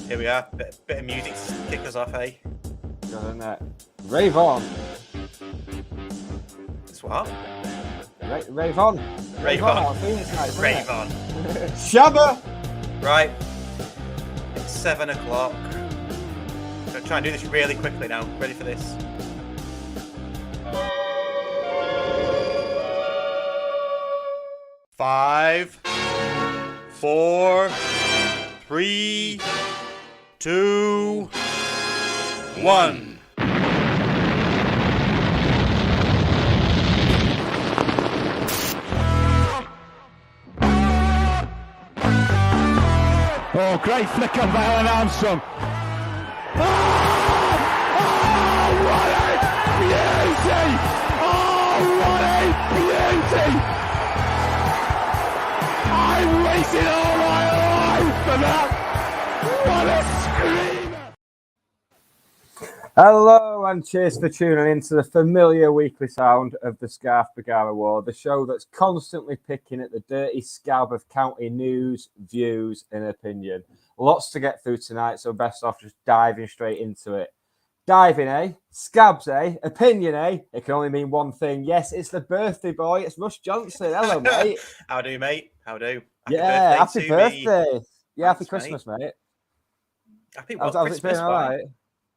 Here we are. Bit of music to kick us off, eh? Isn't it? Rave on. It's what? Rave on. Rave on. Rave on. Shabba. Right. It's 7 o'clock. I'm going to try and do this really quickly now. Ready for this? Five, 4, 3, 2, 1. Oh, great flick on Alan Armstrong. Oh, what a beauty! Oh, what a beauty! I'm waiting all my life for that! What a screamer! Hello and cheers for tuning in to the familiar weekly sound of the Scarf Bagar Award, the show that's constantly picking at the dirty scab of county news, views and opinion. Lots to get through tonight, so best off just diving straight into it. Diving, eh? Scabs, eh? Opinion, eh? It can only mean one thing. Yes, it's the birthday boy. It's Russ Johnson. Hello, mate. How do, mate? How do? Happy birthday. Yeah, Thanks, happy Christmas, mate. Happy How's Christmas, it been? All right.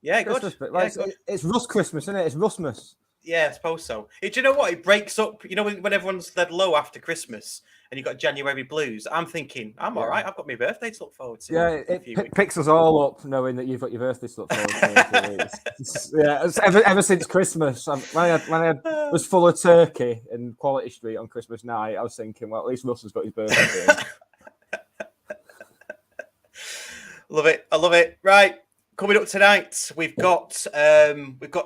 Yeah, good. Good. It's Russ Christmas, isn't it? It's Russmas. Yeah, I suppose so. Do you know what? It breaks up. You know, when everyone's led low after Christmas and you've got January blues, I'm thinking, I'm all right. I've got my birthday to look forward to. Yeah, it picks us all up knowing that you've got your birthday to look forward to. It's ever since Christmas. When I was full of turkey in Quality Street on Christmas night, I was thinking, well, at least Russ has got his birthday. Love it. I love it. Right. Coming up tonight, we've got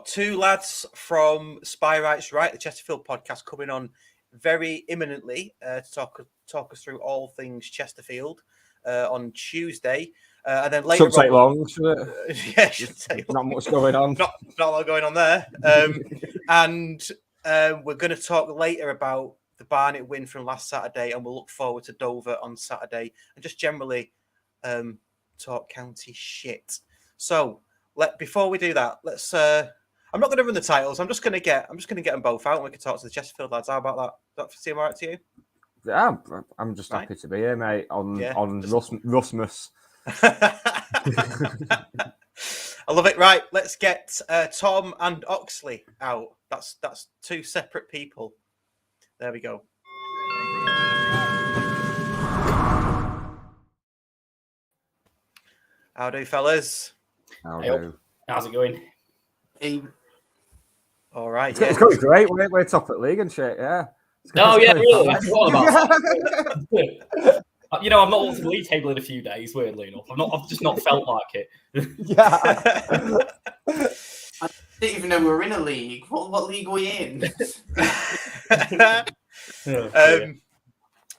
two lads from Spy Rights Right, the Chesterfield podcast, coming on very imminently to talk us through all things Chesterfield on Tuesday, and then later. Shouldn't take long, should it? Yeah, shouldn't take long. Not much going on. Not a lot going on there. And we're going to talk later about the Barnet win from last Saturday, and we'll look forward to Dover on Saturday, and just generally talk county shit. So before we do that, let's. I'm not going to run the titles. I'm just going to get them both out, and we can talk to the Chesterfield lads. How about that? Does that seem all right to you? Yeah, I'm just happy to be here, mate. On Russmas. I love it. Right, let's get Tom and Oxley out. That's two separate people. There we go. How do, fellas? How's it going? All right. It's going great. We're top at league and shit. Yeah. Really? I forgot about that. You know, I've not looked at the league table in a few days. Weirdly enough, I've just not felt like it. Yeah. I didn't even know we were in a league. What league are we in?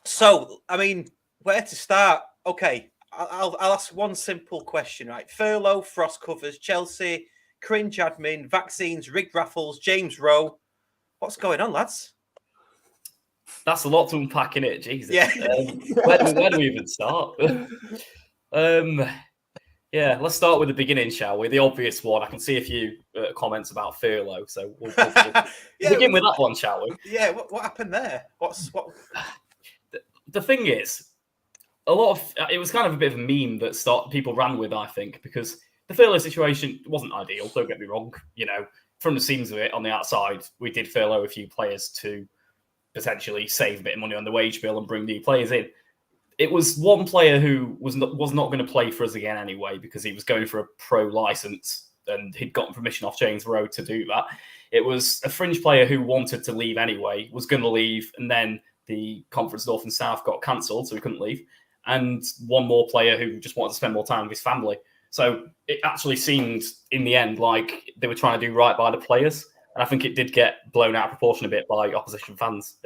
So, I mean, where to start? Okay, I'll ask one simple question, right? Furlough, frost covers, Chelsea, cringe admin, vaccines, rigged raffles, James Rowe. What's going on, lads? That's a lot to unpack in it, Jesus. Yeah. Where do we even start? Yeah, let's start with the beginning, shall we? The obvious one. I can see a few comments about furlough, so we'll begin with that one, shall we? Yeah. What happened there? What? The thing is, it was kind of a bit of a meme that people ran with, I think, because the furlough situation wasn't ideal. Don't get me wrong. You know, from the seams of it on the outside, we did furlough a few players to potentially save a bit of money on the wage bill and bring new players in. It was one player who was not going to play for us again anyway because he was going for a pro license and he'd gotten permission off James Rowe to do that. It was a fringe player who wanted to leave anyway, was going to leave, and then the Conference North and South got cancelled, so he couldn't leave. And one more player who just wanted to spend more time with his family. So it actually seemed, in the end, like they were trying to do right by the players. And I think it did get blown out of proportion a bit by opposition fans.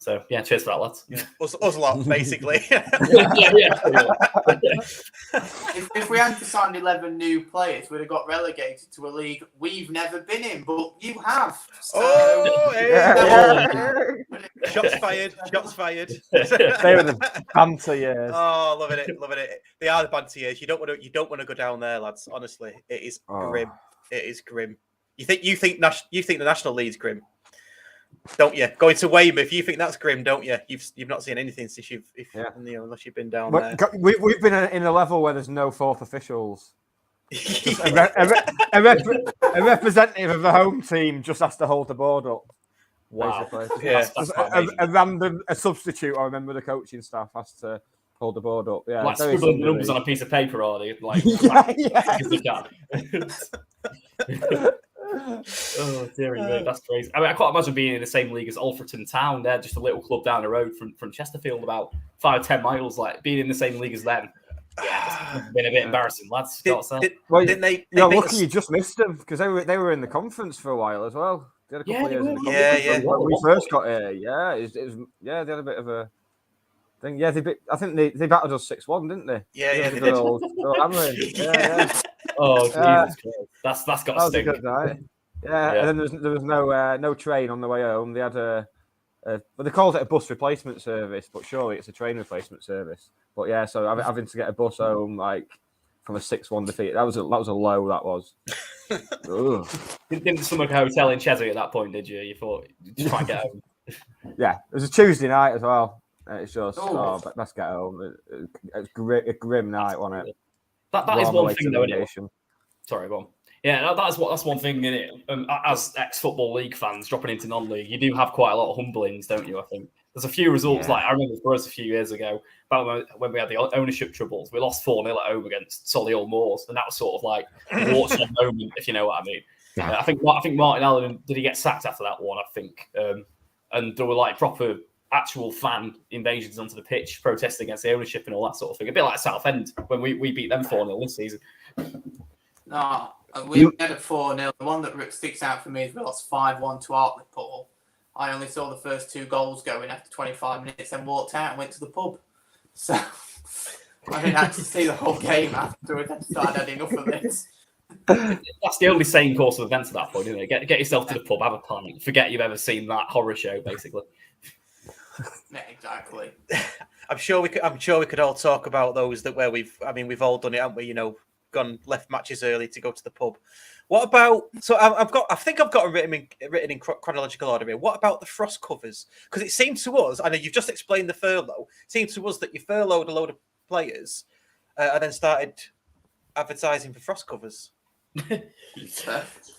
So yeah, cheers for that, lads. Yeah. Us lot, basically. If we hadn't signed 11 new players, we'd have got relegated to a league we've never been in, but you have. So, Shots fired. Shots fired. They were the banter years. Oh, loving it. They are the banter years. You don't want to go down there, lads. Honestly, it is grim. It is grim. You think the National League's grim, don't you? Going to Weymouth, you think that's grim, don't you? You've not seen anything since unless you've been down there. We've been in a level where there's no fourth officials. A representative of the home team just has to hold the board up. Wow. Yeah. A substitute or a member of the coaching staff has to hold the board up. Yeah, like scribbling numbers on a piece of paper, are they? Like, oh dearie me, that's crazy. I mean, I can't imagine being in the same league as Alfreton Town. They're just a little club down the road from Chesterfield, about 5-10 miles. Like being in the same league as them. Yeah, it's been a bit embarrassing, lads. Didn't they? You're lucky you just missed them because they were in the conference for a while as well. They had a couple of years in the conference when we first got here. Yeah, it was. Yeah, they had a bit of a thing. Yeah, I think they battled us 6-1, didn't they? Yeah, they did. Yeah. Oh, Jesus Christ. That's got to sting. Good night. Yeah, and then there was no train on the way home. They had well, they called it a bus replacement service, but surely it's a train replacement service. But yeah, so having to get a bus home like from a 6-1 defeat, that was a low. That was. Didn't stomach a hotel in Chesney at that point, did you? You thought just try and get home. Yeah, it was a Tuesday night as well. It's just but let's get home. It's a grim night, wasn't it? That is one thing, though. Sorry, go on. Yeah, that's one thing in it. As ex-football league fans dropping into non-league, you do have quite a lot of humblings, don't you? I think there's a few results. Like I remember for us a few years ago, about when we had the ownership troubles, we lost 4-0 at home against Solihull Moors, and that was sort of like a watershed moment, if you know what I mean. Yeah. I think Martin Allen, did he get sacked after that one? I think, and there were like proper actual fan invasions onto the pitch, protesting against the ownership and all that sort of thing. A bit like Southend when we beat them 4-0 this season. No, we had a 4-0. The one that sticks out for me is we lost 5-1 to Hartlepool. I only saw the first 2 goals going after 25 minutes, then walked out and went to the pub. So I didn't actually see the whole game afterwards. I decided I had enough of this. That's the only sane course of events at that point, isn't it? Get yourself to the pub, have a pint, forget you've ever seen that horror show, basically. Yeah, exactly. I'm sure we could all talk about those where we've all done it, haven't we? You know, gone left matches early to go to the pub. What about? So I think I've got them written in chronological order here. What about the frost covers? Because it seemed to us, I know you've just explained the furlough. It seemed to us that you furloughed a load of players and then started advertising for frost covers. Yeah,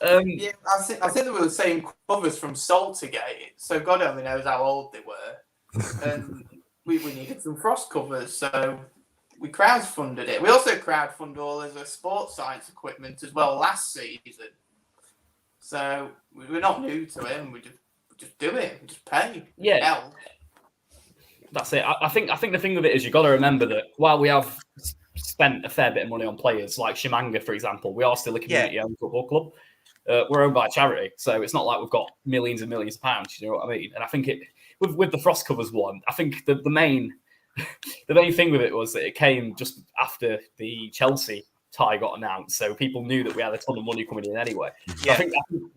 I think they were the same covers from Saltergate. So God only knows how old they were, and we needed some frost covers, so we crowdfunded it. We also crowdfunded all of the sports science equipment as well last season. So we're not new to it, and we just do it, we just pay. Yeah, hell. That's it. I think the thing with it is you've got to remember that while we have spent a fair bit of money on players like Shimanga, for example, we are still a community-owned football club. We're owned by a charity, so it's not like we've got millions and millions of pounds. You know what I mean? And I think with the frost covers one, I think the main thing with it was that it came just after the Chelsea tie got announced, so people knew that we had a ton of money coming in anyway. Yeah. I think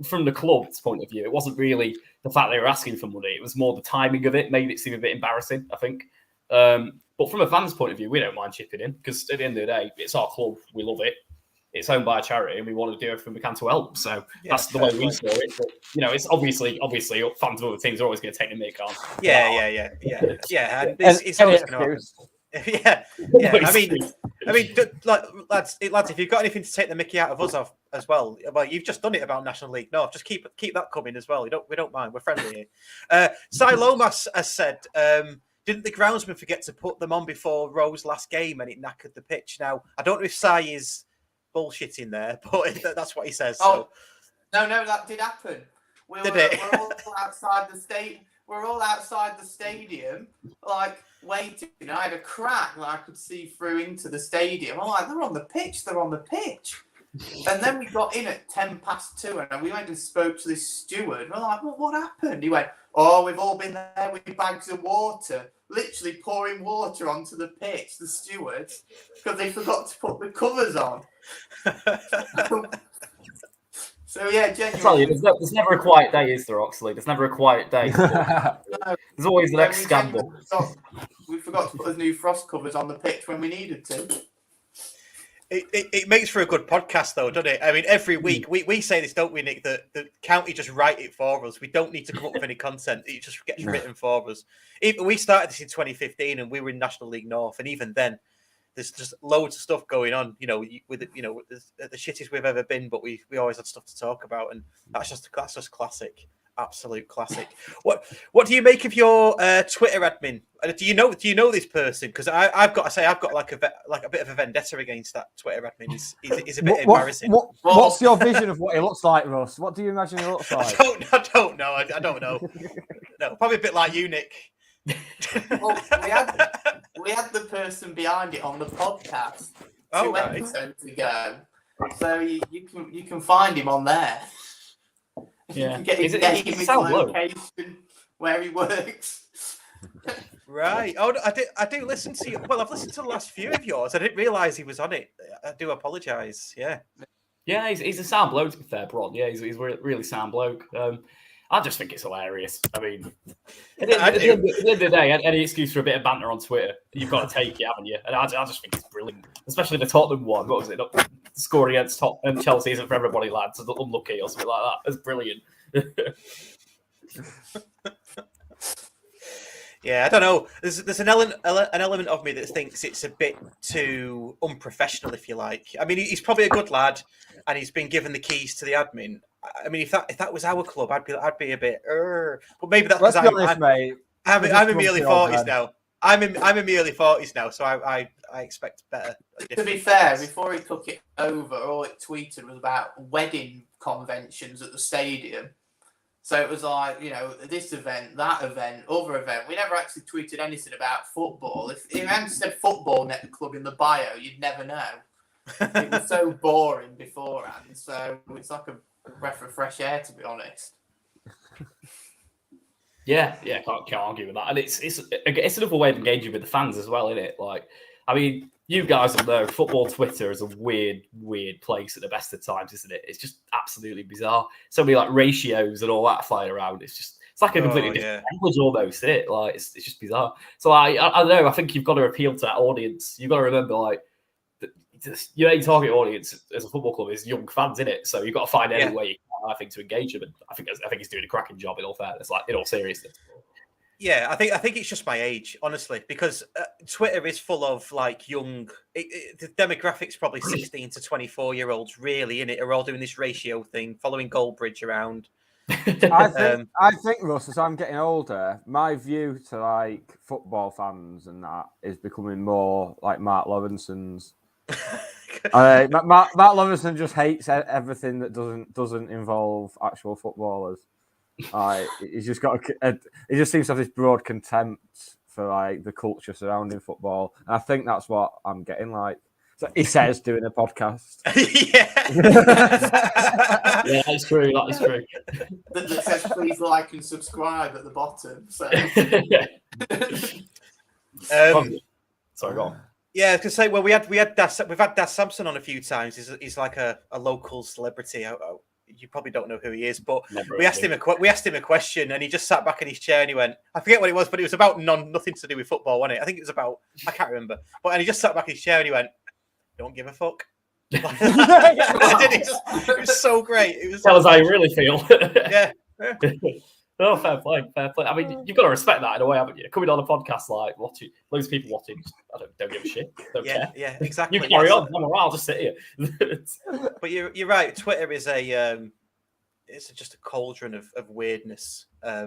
from the club's point of view, it wasn't really the fact they were asking for money; it was more the timing of it made it seem a bit embarrassing, I think. But from a fan's point of view, we don't mind chipping in because at the end of the day, it's our club. We love it. It's owned by a charity, and we want to do everything we can to help. So that's the way we saw it. But, you know, it's obviously fans of other teams are always going to take the mick on. Yeah. It's always going to. Yeah. I mean, like lads, if you've got anything to take the mickey out of us as well, you've just done it about National League. No, just keep that coming as well. We don't mind. We're friendly here. Cy Lomas has said. Didn't the groundsman forget to put them on before Rowe's last game and it knackered the pitch? Now, I don't know if Cy is bullshitting there, but that's what he says. Oh, so. No, that did happen. We're all outside the state. We're all outside the stadium, like waiting. I had a crack that I could see through into the stadium. I'm like, they're on the pitch. And then we got in at 2:10, and we went and spoke to this steward. We're like, well, what happened? He went, oh, we've all been there with bags of water, literally pouring water onto the pitch, the stewards, because they forgot to put the covers on. So yeah, genuinely. I tell you, there's never a quiet day, is there, Oxley? There's never a quiet day. There's always the next scandal. We forgot to put the new frost covers on the pitch when we needed to. It makes for a good podcast, though, doesn't it? I mean, every week we say this, don't we, Nick? That the county just write it for us. We don't need to come up with any content. It just gets written for us. We started this in 2015, and we were in National League North, and even then, there's just loads of stuff going on. You know, with the shittest we've ever been, but we always had stuff to talk about, and that's just classic. Absolute classic. What do you make of your Twitter admin? Do you know this person? Because I've got to say I've got like a bit of a vendetta against that Twitter admin. He's a bit embarrassing. What's your vision of what he looks like, Russ? What do you imagine he looks like? I don't know. I don't know. No, probably a bit like you, Nick. Well, we had the person behind it on the podcast 2 episodes ago, so you can find him on there. Yeah. You can get his name, his location, where he works. Right. Oh, I do listen to you. Well, I've listened to the last few of yours. I didn't realise he was on it. I do apologise. Yeah. Yeah, he's a sound bloke, to be fair, Bron. Yeah, he's a really sound bloke. I just think it's hilarious. I mean, at the end of the day, any excuse for a bit of banter on Twitter, you've got to take it, haven't you? And I just think it's brilliant, especially the Tottenham one. What was it? Scoring against Chelsea isn't for everybody, lads. It's unlucky or something like that. It's brilliant. Yeah, I don't know. There's an element of me that thinks it's a bit too unprofessional, if you like. I mean, he's probably a good lad, and he's been given the keys to the admin. I mean, if that was our club, I'd be a bit. But maybe that's because I'm in my early 40s now. I'm in my early 40s now, so I expect better. To be fair, before he took it over, all it tweeted was about wedding conventions at the stadium. So it was like, this event, that event, other event. We never actually tweeted anything about football. If he hadn't said football net club in the bio, you'd never know. It was so boring beforehand. So it's like a breath of fresh air, to be honest. Yeah, can't argue with that. And it's another way of engaging with the fans as well, isn't it? Like, I mean, you guys will know football Twitter is a weird place at the best of times, isn't it? It's just absolutely bizarre. So many like ratios and all that flying around. It's like a completely different language almost, isn't it? Like it's just bizarre. So I don't know. I think you've got to appeal to that audience. You've got to remember, like, your main target audience as a football club is young fans, in it. So you've got to find any way you can, I think, to engage them. And I think he's doing a cracking job, in all fairness, like in all seriousness. Yeah, I think it's just my age, honestly, because Twitter is full of like young. The demographics probably 16 to 24-year-olds, really, in it, are all doing this ratio thing, following Goldbridge around. I think, Russ, as I'm getting older, my view to like football fans and that is becoming more like Mark Lawrenson's. Matt Lawrenson just hates everything that doesn't involve actual footballers. He's just got he just seems to have this broad contempt for like the culture surrounding football, and I think that's what I'm getting like. So he says doing a podcast. Yeah, that's true. That is true. That says please like and subscribe at the bottom. So. Sorry, go on. Yeah, I was gonna say. Well, we've had Das Sampson on a few times. He's like a local celebrity. You probably don't know who he is, but we asked him a question, and he just sat back in his chair and he went, I forget what it was, but it was about nothing to do with football, wasn't it? I think it was about, I can't remember. And he just sat back in his chair and he went, don't give a fuck. It was so great. Tell us how you really feel. Yeah. Oh, fair play. I mean, you've got to respect that in a way, haven't you? Coming on a podcast like watching loads of people watching, I don't give a shit. Don't care. Yeah, exactly. You carry on. I'm alright. I'll just sit here. But you're right. Twitter is it's just a cauldron of weirdness. I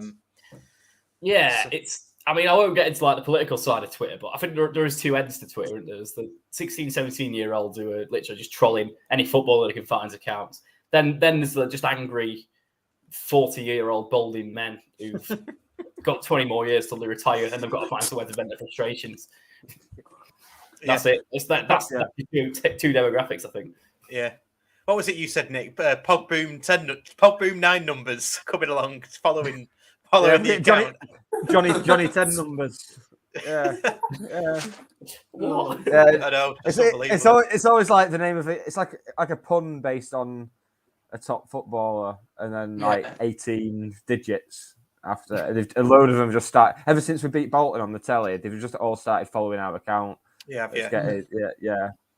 mean, I won't get into like the political side of Twitter, but I think there is two ends to Twitter. There's the 16, 17-year-olds who are literally just trolling any footballer they can find accounts. Then there's the just angry 40-year-old balding men who've got 20 more years till they retire, and they've got to find somewhere to vent their frustrations. That's it. That's the two demographics, I think. Yeah. What was it you said, Nick? Pogboom 9 numbers coming along, following the account. Johnny 10 numbers. Yeah. What? I know. It's always like the name of it. It's like a pun based on a top footballer, and then like 18 digits after. A load of them just start. Ever since we beat Bolton on the telly, they've just all started following our account. Yeah.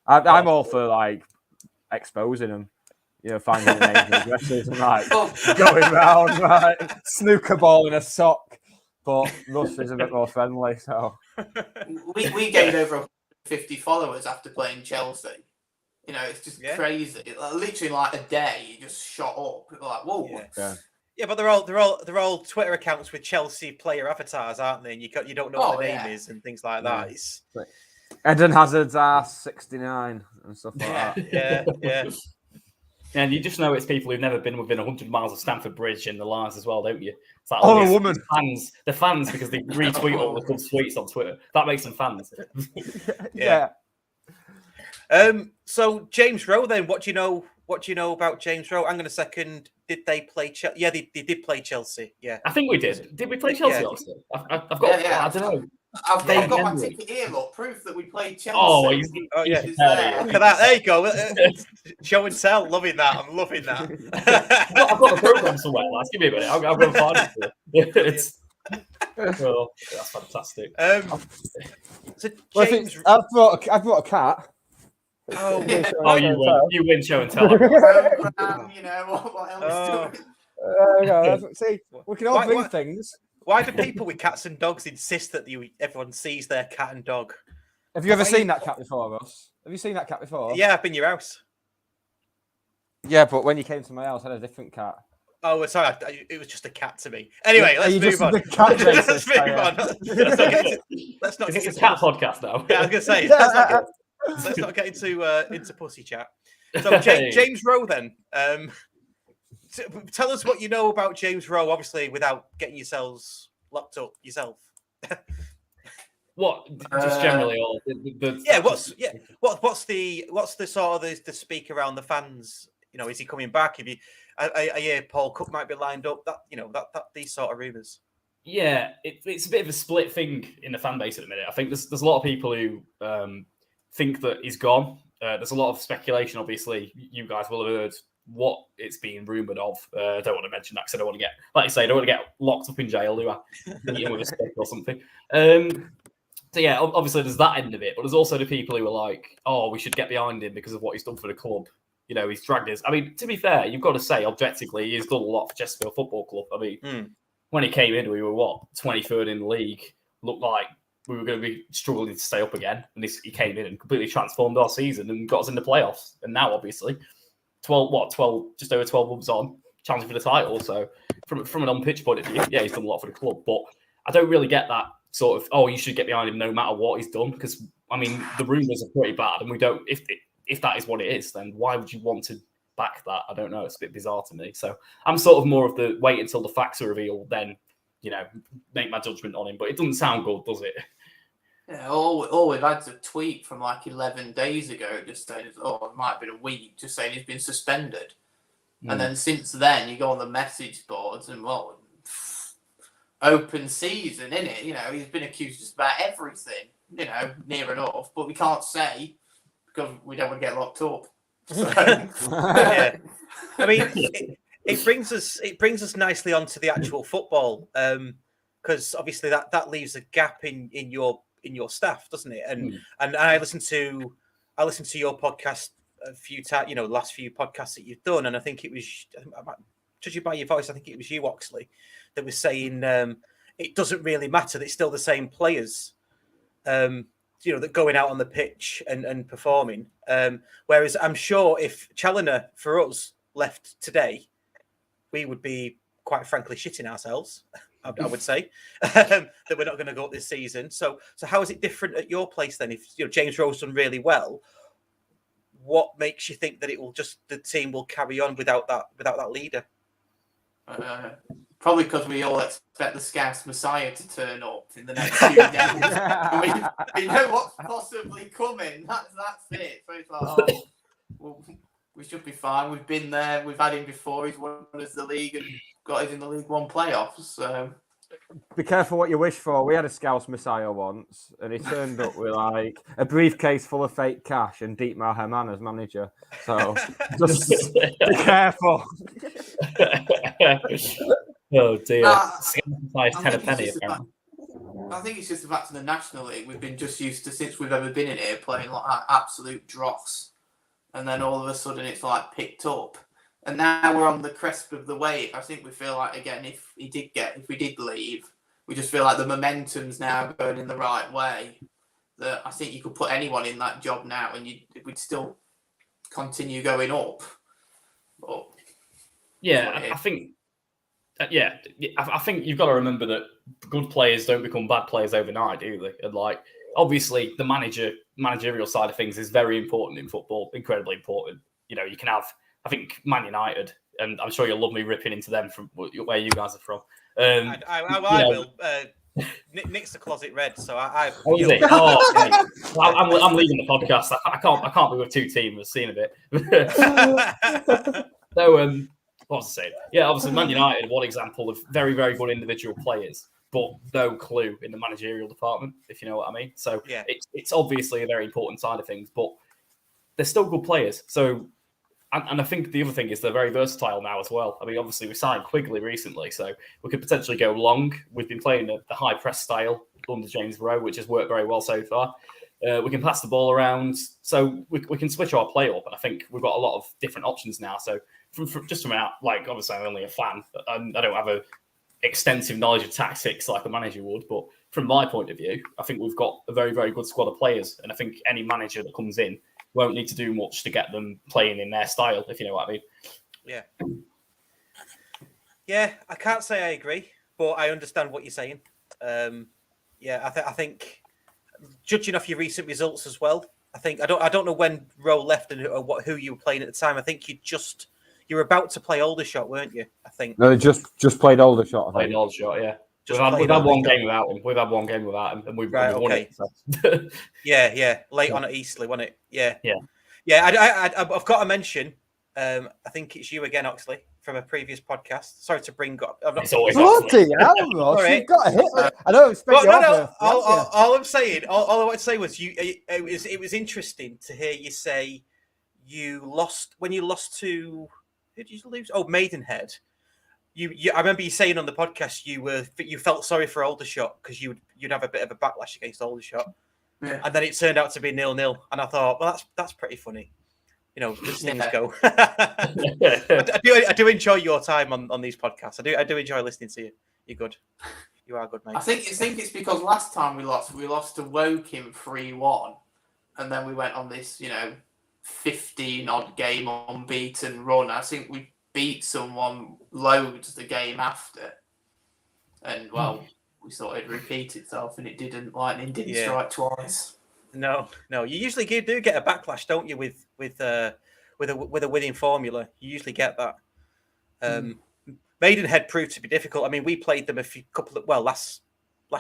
I'm all for like exposing them. Finding the names and addresses and like going round, right? Snooker ball in a sock. But Russ is a bit more friendly, so we gained over 50 followers after playing Chelsea. It's just crazy. Literally, like a day, it just shot up. Like, whoa. Yeah, but they're all Twitter accounts with Chelsea player avatars, aren't they? And you don't know what the name is and things like that. It's Eden Hazard's ass 69 and stuff like that. Yeah. And you just know it's people who've never been within 100 miles of Stamford Bridge in the lives as well, don't you? It's like, a woman. Fans. They're fans because they retweet all the club tweets on Twitter. That makes them fans. Yeah. So James Rowe, then, what do you know about James Rowe? Hang on a second. Did they play Chelsea? Yeah, they did play Chelsea. Yeah, I think we did. Did we play Chelsea? Also? I've got. I don't know. I've got my ticket here. Look, proof that we played Chelsea. Oh yeah. Look at that. There you go. Show and tell. Loving that. I'm loving that. I've got the program somewhere, lads. Give me a minute. I'll go and find it. Well, that's fantastic. So James... I've brought a cat. You win show and tell. What else doing? See, we can all bring things. Why do people with cats and dogs insist that everyone sees their cat and dog? Have you ever seen that cat before, Ross? Have you seen that cat before? Yeah, I've been to your house. Yeah, but when you came to my house, I had a different cat. Oh, sorry. It was just a cat to me. Anyway, let's move on. Let's move on. Let's not get into a cat podcast now. Yeah, I was going to say, let's not get into pussy chat. So, James Rowe, then. Tell us what you know about James Rowe, obviously, without getting yourselves locked up yourself. What? Just generally, all what's the sort of the speak around the fans? Is he coming back? I hear Paul Cook might be lined up. That these sort of rumours. Yeah, it's a bit of a split thing in the fan base at the minute. I think there's a lot of people who think that he's gone. There's a lot of speculation. Obviously, you guys will have heard what it's being rumoured of. I don't want to mention that because I don't want to get, like you say, I don't want to get locked up in jail, do I? Eating with a stick or something. So yeah, obviously there's that end of it, but there's also the people who are like, oh, we should get behind him because of what he's done for the club. He's dragged us. I mean, to be fair, you've got to say, objectively, he's done a lot for Chesterfield Football Club. I mean, when he came in, we were, 23rd in the league. Looked like we were going to be struggling to stay up again. And he came in and completely transformed our season and got us in the playoffs. And now, obviously, 12, just over 12 months on, challenging for the title. So from an on-pitch point of view, yeah, he's done a lot for the club. But I don't really get that sort of, oh, you should get behind him no matter what he's done. Because, I mean, the rumours are pretty bad. And we don't, if that is what it is, then why would you want to back that? I don't know. It's a bit bizarre to me. So I'm sort of more of the wait until the facts are revealed, then, make my judgment on him. But it doesn't sound good, does it? Yeah, all we've had is a tweet from like 11 days ago just saying, it might have been a week, just saying he's been suspended. And then since then, you go on the message boards and, open season, innit? He's been accused just about everything, near enough, but we can't say because we don't want to get locked up. So. Yeah. I mean, it brings us nicely onto the actual football, because obviously that leaves a gap in your staff, doesn't it? And I listened to your podcast a few times, the last few podcasts that you've done, and I think it was, judging by your voice, I think it was you, Oxley, that was saying it doesn't really matter. It's still the same players, that going out on the pitch and performing. Whereas I'm sure if Challoner for us left today, we would be quite frankly shitting ourselves. I would say that we're not going to go up this season. So how is it different at your place then? If James Rowe's done really well, what makes you think that the team will carry on without that leader? Probably because we all expect the Scouse Messiah to turn up in the next few days. we know what's possibly coming. That's it. So it's like, We should be fine. We've been there. We've had him before. He's won us the league and got us in the League One playoffs. So be careful what you wish for. We had a Scouse Messiah once, and he turned up with like a briefcase full of fake cash and Dietmar Hermann as manager. So just be careful. Oh dear. I I think it's just the fact in the National League we've been just used to, since we've ever been in here, playing like absolute dross, and then all of a sudden it's like picked up, and now we're on the crest of the wave. I think we feel like, again, if we did leave, we just feel like the momentum's now going in the right way. That I think you could put anyone in that job now, and we'd still continue going up. But I think. I think you've got to remember that good players don't become bad players overnight, do they? And like, obviously, the managerial side of things is very important in football, incredibly important. You know, you can have, I think, Man United, and I'm sure you'll love me ripping into them from where you guys are from. I will. Nick's the closet red, so I'm leaving the podcast. I can't be with two teams. I've seen a bit. So, what was I saying? Yeah, obviously, Man United, one example of very, very good individual players, but no clue in the managerial department, if you know what I mean. So it's obviously a very important side of things, but they're still good players. So, and I think the other thing is they're very versatile now as well. I mean, obviously, we signed Quigley recently, so we could potentially go long. We've been playing the high press style under James Rowe, which has worked very well so far. We can pass the ball around, so we can switch our play up. And I think we've got a lot of different options now. So from out, like, obviously I'm only a fan, and I don't have a extensive knowledge of tactics like a manager would. But from my point of view, I think we've got a very, very good squad of players, and I think any manager that comes in won't need to do much to get them playing in their style, if you know what I mean. Yeah, I can't say I agree, but I understand what you're saying. I think. Judging off your recent results as well, I don't know when Rowe left and who you were playing at the time. I think you were about to play Aldershot, weren't you? I think. No, just played Aldershot. Played Aldershot, yeah. We've had one game without him. We've had one game without him, and we've won it. So. Yeah. Late on at Eastleigh, wasn't it? Yeah. I've got to mention. I think it's you again, Oxley, from a previous podcast. Sorry to bring up. It's always bloody hell, Ross. You've got a hit. I don't expect you. All I'm saying, all I want to say was it was interesting to hear you say you lost to, who did you lose? Oh, Maidenhead. I remember you saying on the podcast you felt sorry for Aldershot because you'd have a bit of a backlash against Aldershot, and then it turned out to be 0-0, and I thought, well, that's pretty funny. You know, as things go. I do enjoy your time on these podcasts. I do enjoy listening to you. You're good. You are good, mate. I think it's because last time we lost to Woking 3-1, and then we went on this 15-odd game unbeaten run. I think we beat someone loads the game after, and we thought it'd repeat itself, and it didn't. Lightning didn't strike twice. No. You usually do get a backlash, don't you? With a winning formula, you usually get that. Maidenhead proved to be difficult. I mean, we played them last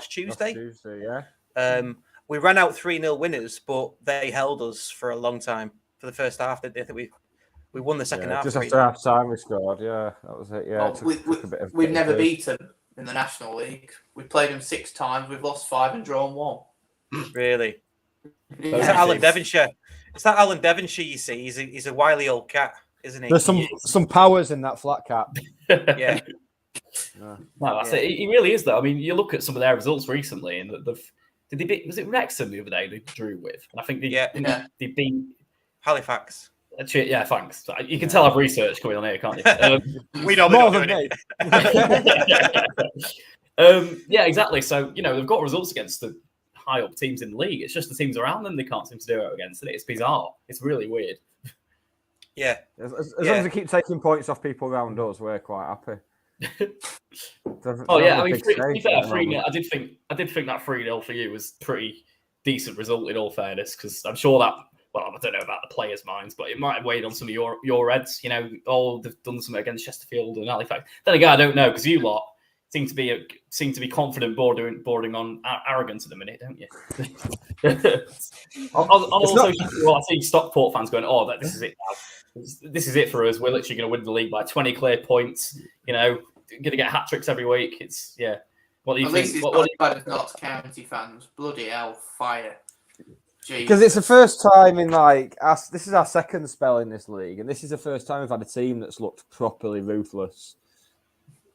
Tuesday. We ran out 3-0 winners, but they held us for a long time for the first half. I think we won the second half. Just after half time, we scored. Yeah, that was it. Yeah, we've never beaten in the National League. We've played them 6 times. We've lost 5 and drawn 1. Really? Yeah. Is that Alan Devonshire? It's that Alan Devonshire, you see. He's a wily old cat, isn't he? There's some powers in that flat cap. Yeah. No, that's it. He really is, though. I mean, you look at some of their results recently, and did they beat? Was it Wrexham the other day they drew with? And I think they beat Halifax. Yeah, thanks. You can tell I've researched coming on here, can't you? We know more than me. Yeah, exactly. So they've got results against the high up teams in the league. It's just the teams around them they can't seem to do it against. It's bizarre. It's really weird. Yeah. As long as they keep taking points off people around us, we're quite happy. I mean, 3-0. I did think that 3-0 for you was pretty decent result in all fairness, because I'm sure that. Well, I don't know about the players' minds, but it might have weighed on some of your Reds. They've done something against Chesterfield and Halifax. Then again, I don't know, because you lot seem to be confident, bordering on arrogance at the minute, don't you? I see Stockport fans going, "Oh, this is it now. This is it for us. We're literally going to win the league by 20 clear points. Going to get hat tricks every week. It's What do you At think? least it's not as bad as Notts County fans. Bloody hell, fire. Because it's the first time in this is our second spell in this league, and this is the first time we've had a team that's looked properly ruthless.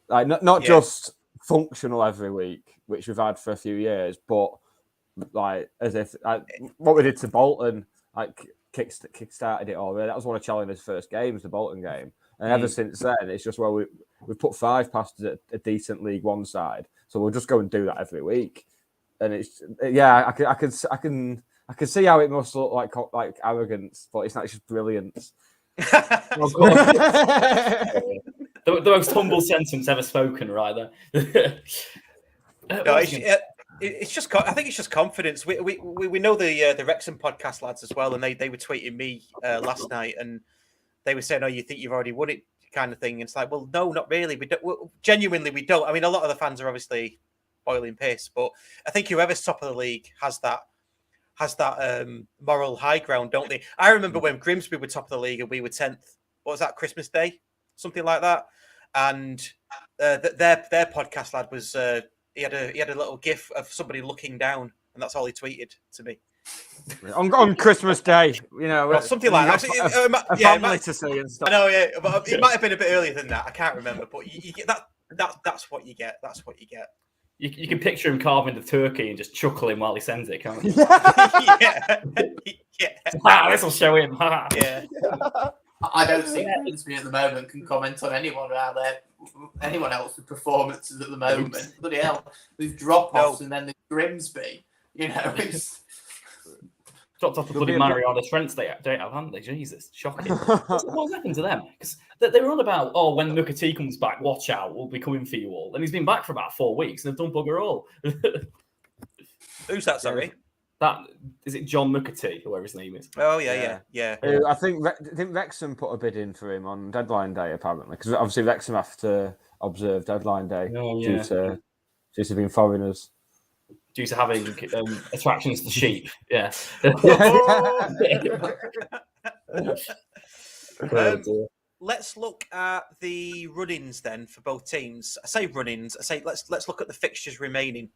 Like not just functional every week, which we've had for a few years, but like as if what we did to Bolton, like kick-started it all. That was one of Challenger's first games, the Bolton game, and ever since then, it's just we put 5 past a decent League One side, so we'll just go and do that every week, and it's I can see how it must look like arrogance, but it's not just brilliance. The most humble sentence ever spoken, right there. No, it's just. I think it's just confidence. We know the Wrexham podcast lads as well, and they were tweeting me last night, and they were saying, "Oh, you think you've already won it?" kind of thing. And it's like, well, no, not really. We don't. Genuinely, we don't. I mean, a lot of the fans are obviously boiling piss, but I think whoever's top of the league has that moral high ground, don't they? I remember when Grimsby were top of the league and we were 10th. What was that, Christmas Day? Something like that. And their podcast lad was he had a little gif of somebody looking down, and that's all he tweeted to me. on Christmas Day, well, something like that. Family to see and stuff. I know, yeah, but it might have been a bit earlier than that. I can't remember, but you get that. That's what you get. That's what you get. You can picture him carving the turkey and just chuckling while he sends it, can't you? yeah. This will show him. Yeah. I don't think Grimsby at the moment can comment on anyone else's performances at the moment. Bloody hell, these drop-offs and then the Grimsby. It's dropped off the bloody Mariana Trents they have, haven't they? Jesus, shocking. What's happened to them? Because they were on about, when Nooker T comes back, watch out, we'll be coming for you all. And he's been back for about 4 weeks and they've done bugger all. Who's that, sorry? Is it John Nooker T, whoever his name is? Oh, yeah. I think Wrexham put a bid in for him on deadline day, apparently. Because obviously Wrexham have to observe deadline day due to being foreigners. Due to having attractions to sheep, yeah. Let's look at the run-ins then for both teams. I say run-ins. I say let's look at the fixtures remaining.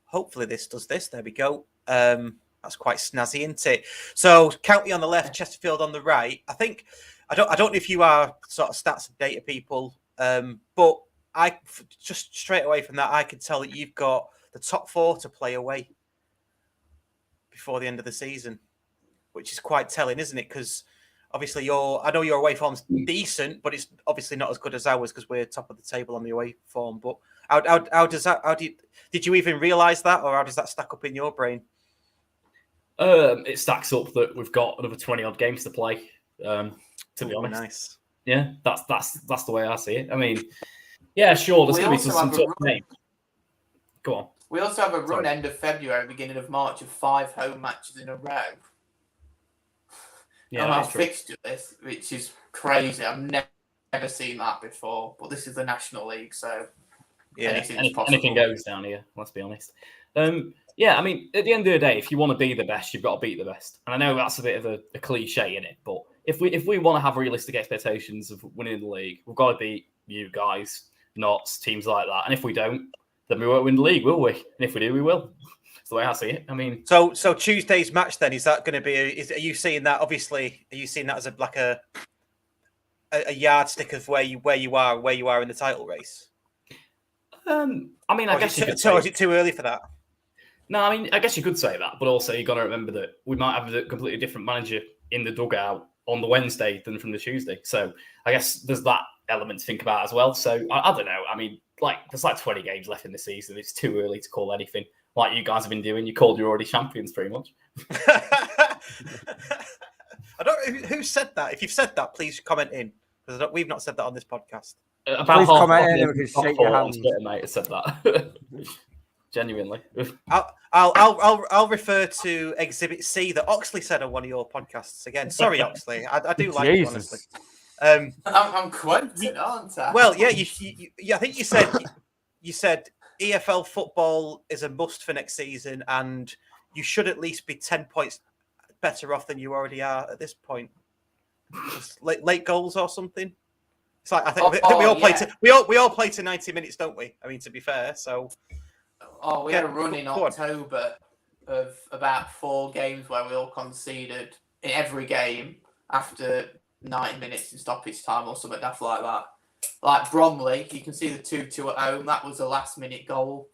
Hopefully this does this. There we go. That's quite snazzy, isn't it? So County on the left, Chesterfield on the right. I think I don't know if you are sort of stats and data people, but I just straight away from that, I could tell that you've got the top 4 to play away before the end of the season, which is quite telling, isn't it? Because obviously I know your away form's decent, but it's obviously not as good as ours because we're top of the table on the away form. But did you even realise that, or how does that stack up in your brain? It stacks up that we've got another 20 odd games to play. To be honest, nice. Yeah, that's the way I see it. I mean. Yeah, sure. There's going to be some tough names. Go on. We also have a run end of February, beginning of March of 5 home matches in a row. Yeah, on our fixture list, which is crazy. I've never seen that before. But this is the National League, so anything's possible. Anything goes down here. Let's be honest. I mean, at the end of the day, if you want to be the best, you've got to beat the best. And I know that's a bit of a cliche in it, but if we want to have realistic expectations of winning the league, we've got to beat you guys. Notts, teams like that. And if we don't, then we won't win the league, will we? And if we do, we will. That's the way I see it. I mean, so Tuesday's match then, is that going to be? Are you seeing that? Obviously, are you seeing that as a yardstick of where you are in the title race? I mean, I guess is it too early for that? No, I mean, I guess you could say that, but also you got to remember that we might have a completely different manager in the dugout on the Wednesday than from the Tuesday. So I guess there's that element to think about as well. So I don't know. I mean, there's 20 games left in the season. It's too early to call anything. Like you guys have been doing, you called you're already champions pretty much. I don't know who said that. If you've said that, please comment in, because we've not said that on this podcast. Please comment in and we can shake your hands. Mate, said that. Genuinely. I'll refer to Exhibit C that Oxley said on one of your podcasts again. Sorry, Oxley. I do like you, honestly. I'm quoting, aren't I? Well, yeah, I think you said EFL football is a must for next season, and you should at least be 10 points better off than you already are at this point? Just late goals or something? It's like I think we all play we all play to 90 minutes, don't we? I mean, to be fair, so. We had a run in October of about 4 games where we all conceded in every game after 90 minutes in stoppage time or something daft like that. Like Bromley, you can see the 2-2 at home. That was a last-minute goal.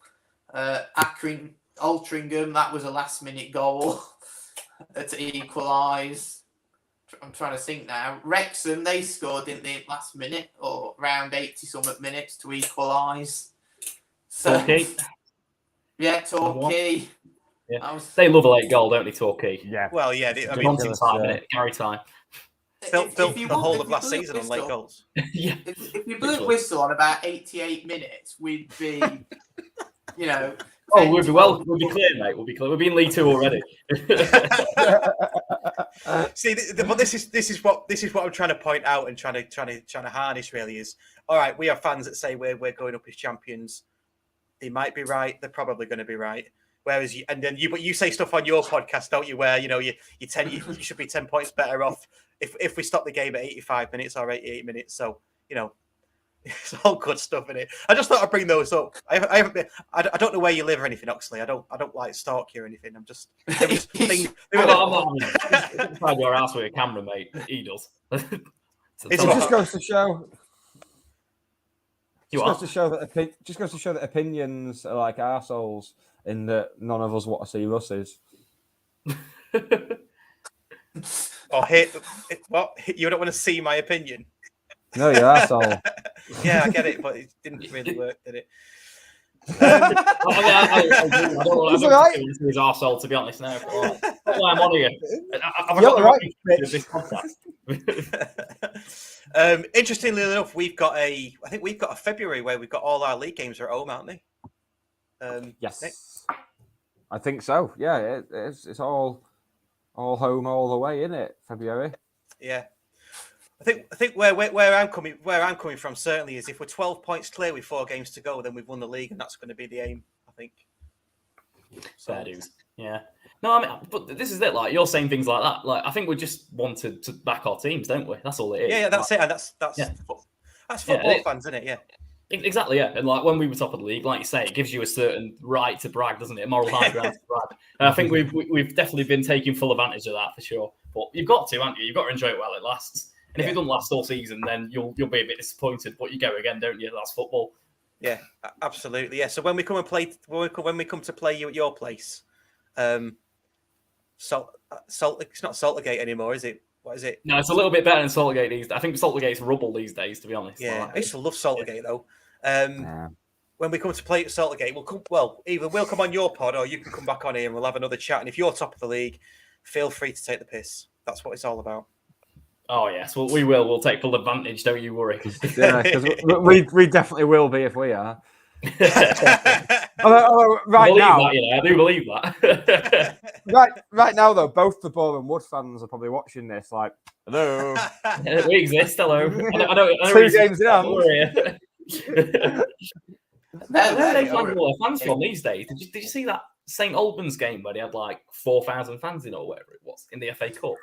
Altrincham, that was a last-minute goal to equalise. I'm trying to think now. Wrexham, they scored, didn't they, last minute or around 80-something minutes to equalise. So, yeah, Torquay. Yeah. They love a late goal, don't they, Torquay? Yeah. Well, yeah. I mean, time, innit? Gary time. Built the whole of last season on late goals. Yeah. If you blew whistle on about 88 minutes, we'd be, you know. Oh, we'll be clear, mate. We'll be clear. We'll be in League 2 already. See, but this is what I'm trying to point out and trying to harness really is. All right, we have fans that say we're going up as champions. They might be right. They're probably going to be right. Whereas you say stuff on your podcast, don't you? Where you should be 10 points better off if we stop the game at 85 minutes or 88 minutes. So it's all good stuff, isn't it? I just thought I'd bring those up. I don't know where you live or anything, Oxley. I don't like stalk you or anything. I'm just thinking. I'm not inside your house with a camera, mate. He does. It just goes to show. Just goes to show that opinions are like arseholes, in that none of us want to see Russes. What? You don't want to see my opinion? No, you're arsehole. Yeah, I get it, but it didn't really work, did it? I don't want to see his arsehole, to be honest. Now, I'm on here. I've got this podcast. Interestingly enough, I think we've got a February where we've got all our league games are at home, aren't they? Yes, Nick? I think so. Yeah, it's all home all the way, isn't it? February. Yeah, I think where I'm coming from certainly is if we're 12 points clear with 4 games to go, then we've won the league, and that's going to be the aim, I think. Fair dues. Yeah. No, I mean, but this is it. Like, you're saying things like that. Like, I think we just wanted to back our teams, don't we? That's all it is. Yeah, that's it. And that's football fans, isn't it? Yeah. Exactly, yeah. And like when we were top of the league, like you say, it gives you a certain right to brag, doesn't it? A moral high ground to brag. And I think we've definitely been taking full advantage of that for sure. But you've got to, haven't you? You've got to enjoy it while it lasts. And if it doesn't last all season, then you'll be a bit disappointed. But you go again, don't you? That's football. Yeah, absolutely. Yeah. So when we come to play you at your place, it's not Saltergate anymore, is it? What is it? No, it's a little bit better than Saltergate these days. I think Saltergate's rubble these days, to be honest. Yeah, I used to love Saltergate though. When we come to play at Saltergate, either we'll come on your pod or you can come back on here and we'll have another chat. And if you're top of the league, feel free to take the piss. That's what it's all about. Oh yes, well we will. We'll take full advantage. Don't you worry. Yeah, because we definitely will be if we are. Right now, I do believe that. right now, though, both the Borough and Wood fans are probably watching this. Like, hello, we exist. Hello. I know 2 games in. Where are they fans from these days? Did you see that St Albans game where they had like 4,000 fans in or whatever it was in the FA Cup?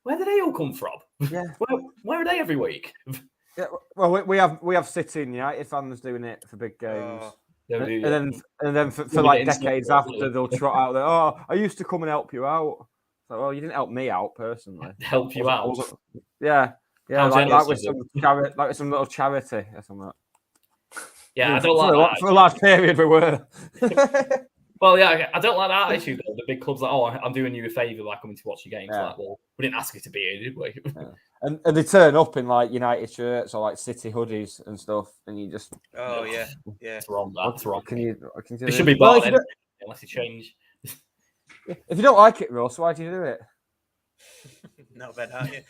Where do they all come from? Yeah, where are they every week? Yeah, well, we have City and United fans doing it for big games, and then for like decades after they'll trot out there. Oh, I used to come and help you out. So, well, you didn't help me out personally. Help you out? Yeah, like with some little charity or something. Yeah, I don't like that. For a large period we were. Well, yeah, I don't like that attitude though. The big clubs like, oh, I'm doing you a favour by coming to watch your games. Yeah. Like, well, we didn't ask you to be here, did we? Yeah. And they turn up in like United shirts or like City hoodies and stuff, and you just yeah. It's wrong. That's wrong. It should be bought unless you change. If you don't like it, Ross, why do you do it? Not bad, aren't you?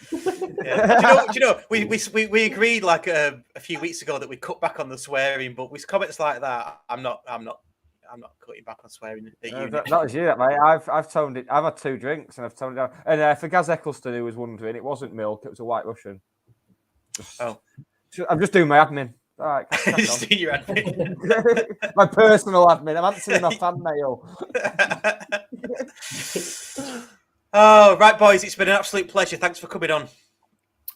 Yeah. Do you know? We agreed like a few weeks ago that we cut back on the swearing, but with comments like that, I'm not cutting back on swearing. That was you, mate. I've toned it. I've had 2 drinks and I've toned it down. And for Gaz Eccleston, who was wondering, it wasn't milk; it was a White Russian. I'm just doing my admin. All right, just doing your admin. My personal admin. I'm answering my fan mail. Oh, right, boys. It's been an absolute pleasure. Thanks for coming on.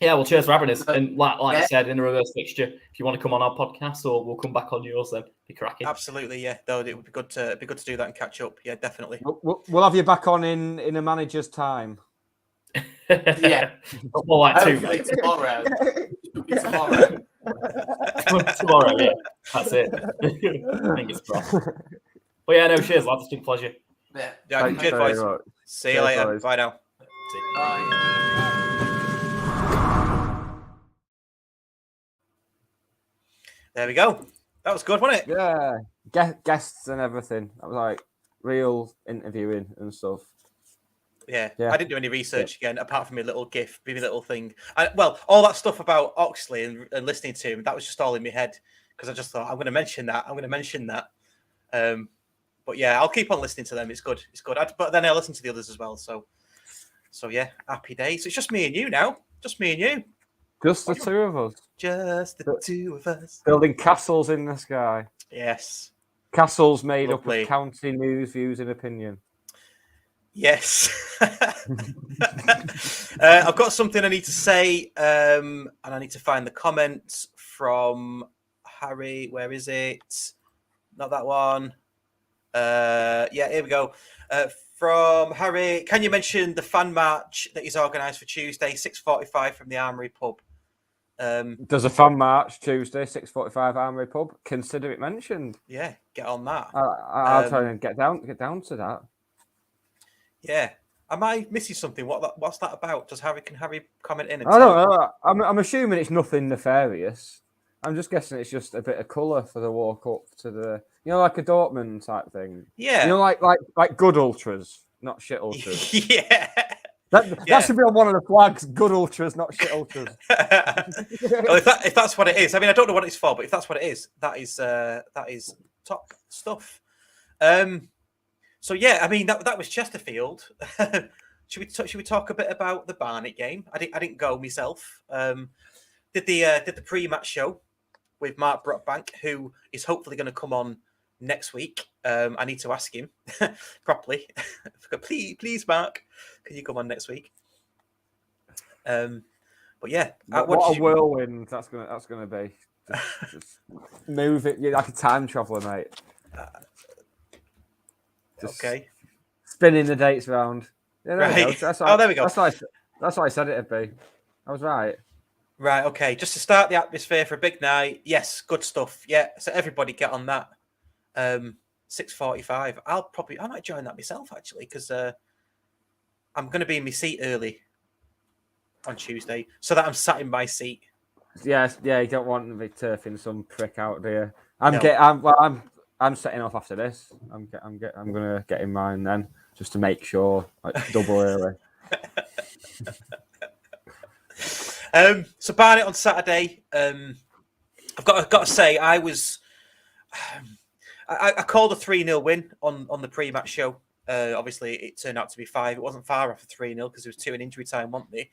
Yeah, well, cheers for having us. And like I said, in a reverse fixture, if you want to come on our podcast, or we'll come back on yours, then be cracking. Absolutely, yeah. Though it would be good to do that and catch up. Yeah, definitely. We'll have you back on in a manager's time. Yeah. More like 2 Hopefully days. tomorrow. Tomorrow. Tomorrow, yeah. That's it. Fingers crossed. But yeah, no, cheers, lads. It's been a pleasure. Yeah. Yeah, cheers, boys. See you later. Bye now. Bye. There we go. That was good, wasn't it? Yeah, guests and everything. That was like real interviewing and stuff. Yeah. I didn't do any research again, apart from my little GIF, my little thing. Well, all that stuff about Oxley and listening to him, that was just all in my head because I just thought I'm going to mention that. But yeah, I'll keep on listening to them. It's good. But then I listen to the others as well. So yeah, happy days. So it's just me and you now. Just me and you. Just the two of us. Just the two of us. Building castles in the sky. Yes. Castles made Lovely. up of county news, views, and opinion. Yes. I've got something I need to say, and I need to find the comments from Harry. Where is it? Not that one. Yeah, here we go. From Harry, can you mention the fan march that is organised for Tuesday, 6:45 from the Armoury Pub? There's a fan march Tuesday, 6:45 Armoury Pub. Consider it mentioned. Yeah, get on that. I'll try and get down to that. Yeah. Am I missing something? What's that about? Can Harry comment in? I don't know. I'm assuming it's nothing nefarious. I'm just guessing it's just a bit of colour for the walk up to the, like a Dortmund type thing. Yeah. Like good ultras, not shit ultras. Yeah. That should be on one of the flags. Good ultras, not shit ultras. Well, if that's what it is, I mean, I don't know what it's for, but if that's what it is, that is top stuff. So yeah, I mean that was Chesterfield. Should we talk a bit about the Barnet game? I didn't go myself. Did the pre-match show with Mark Brockbank, who is hopefully going to come on next week. I need to ask him properly. Please, Mark, can you come on next week? But yeah, what a whirlwind that's gonna be. Just move it. You're like a time traveler, mate. Okay. Spinning the dates around. Yeah, right. There we go. That's what I said it'd be. I was right. Right. Okay. Just to start the atmosphere for a big night. Yes. Good stuff. Yeah. So everybody get on that. 6:45. I might join that myself actually because I'm going to be in my seat early on Tuesday so that I'm sat in my seat. Yes. Yeah. You don't want to be turfing some prick out, do you? I'm setting off after this. I'm gonna get in mine then, just to make sure, like double early. So Barnet on Saturday. I've got to say, I called a 3-0 win on the pre-match show. Obviously, it turned out to be 5. It wasn't far off a 3-0 because there was 2 in injury time, weren't they?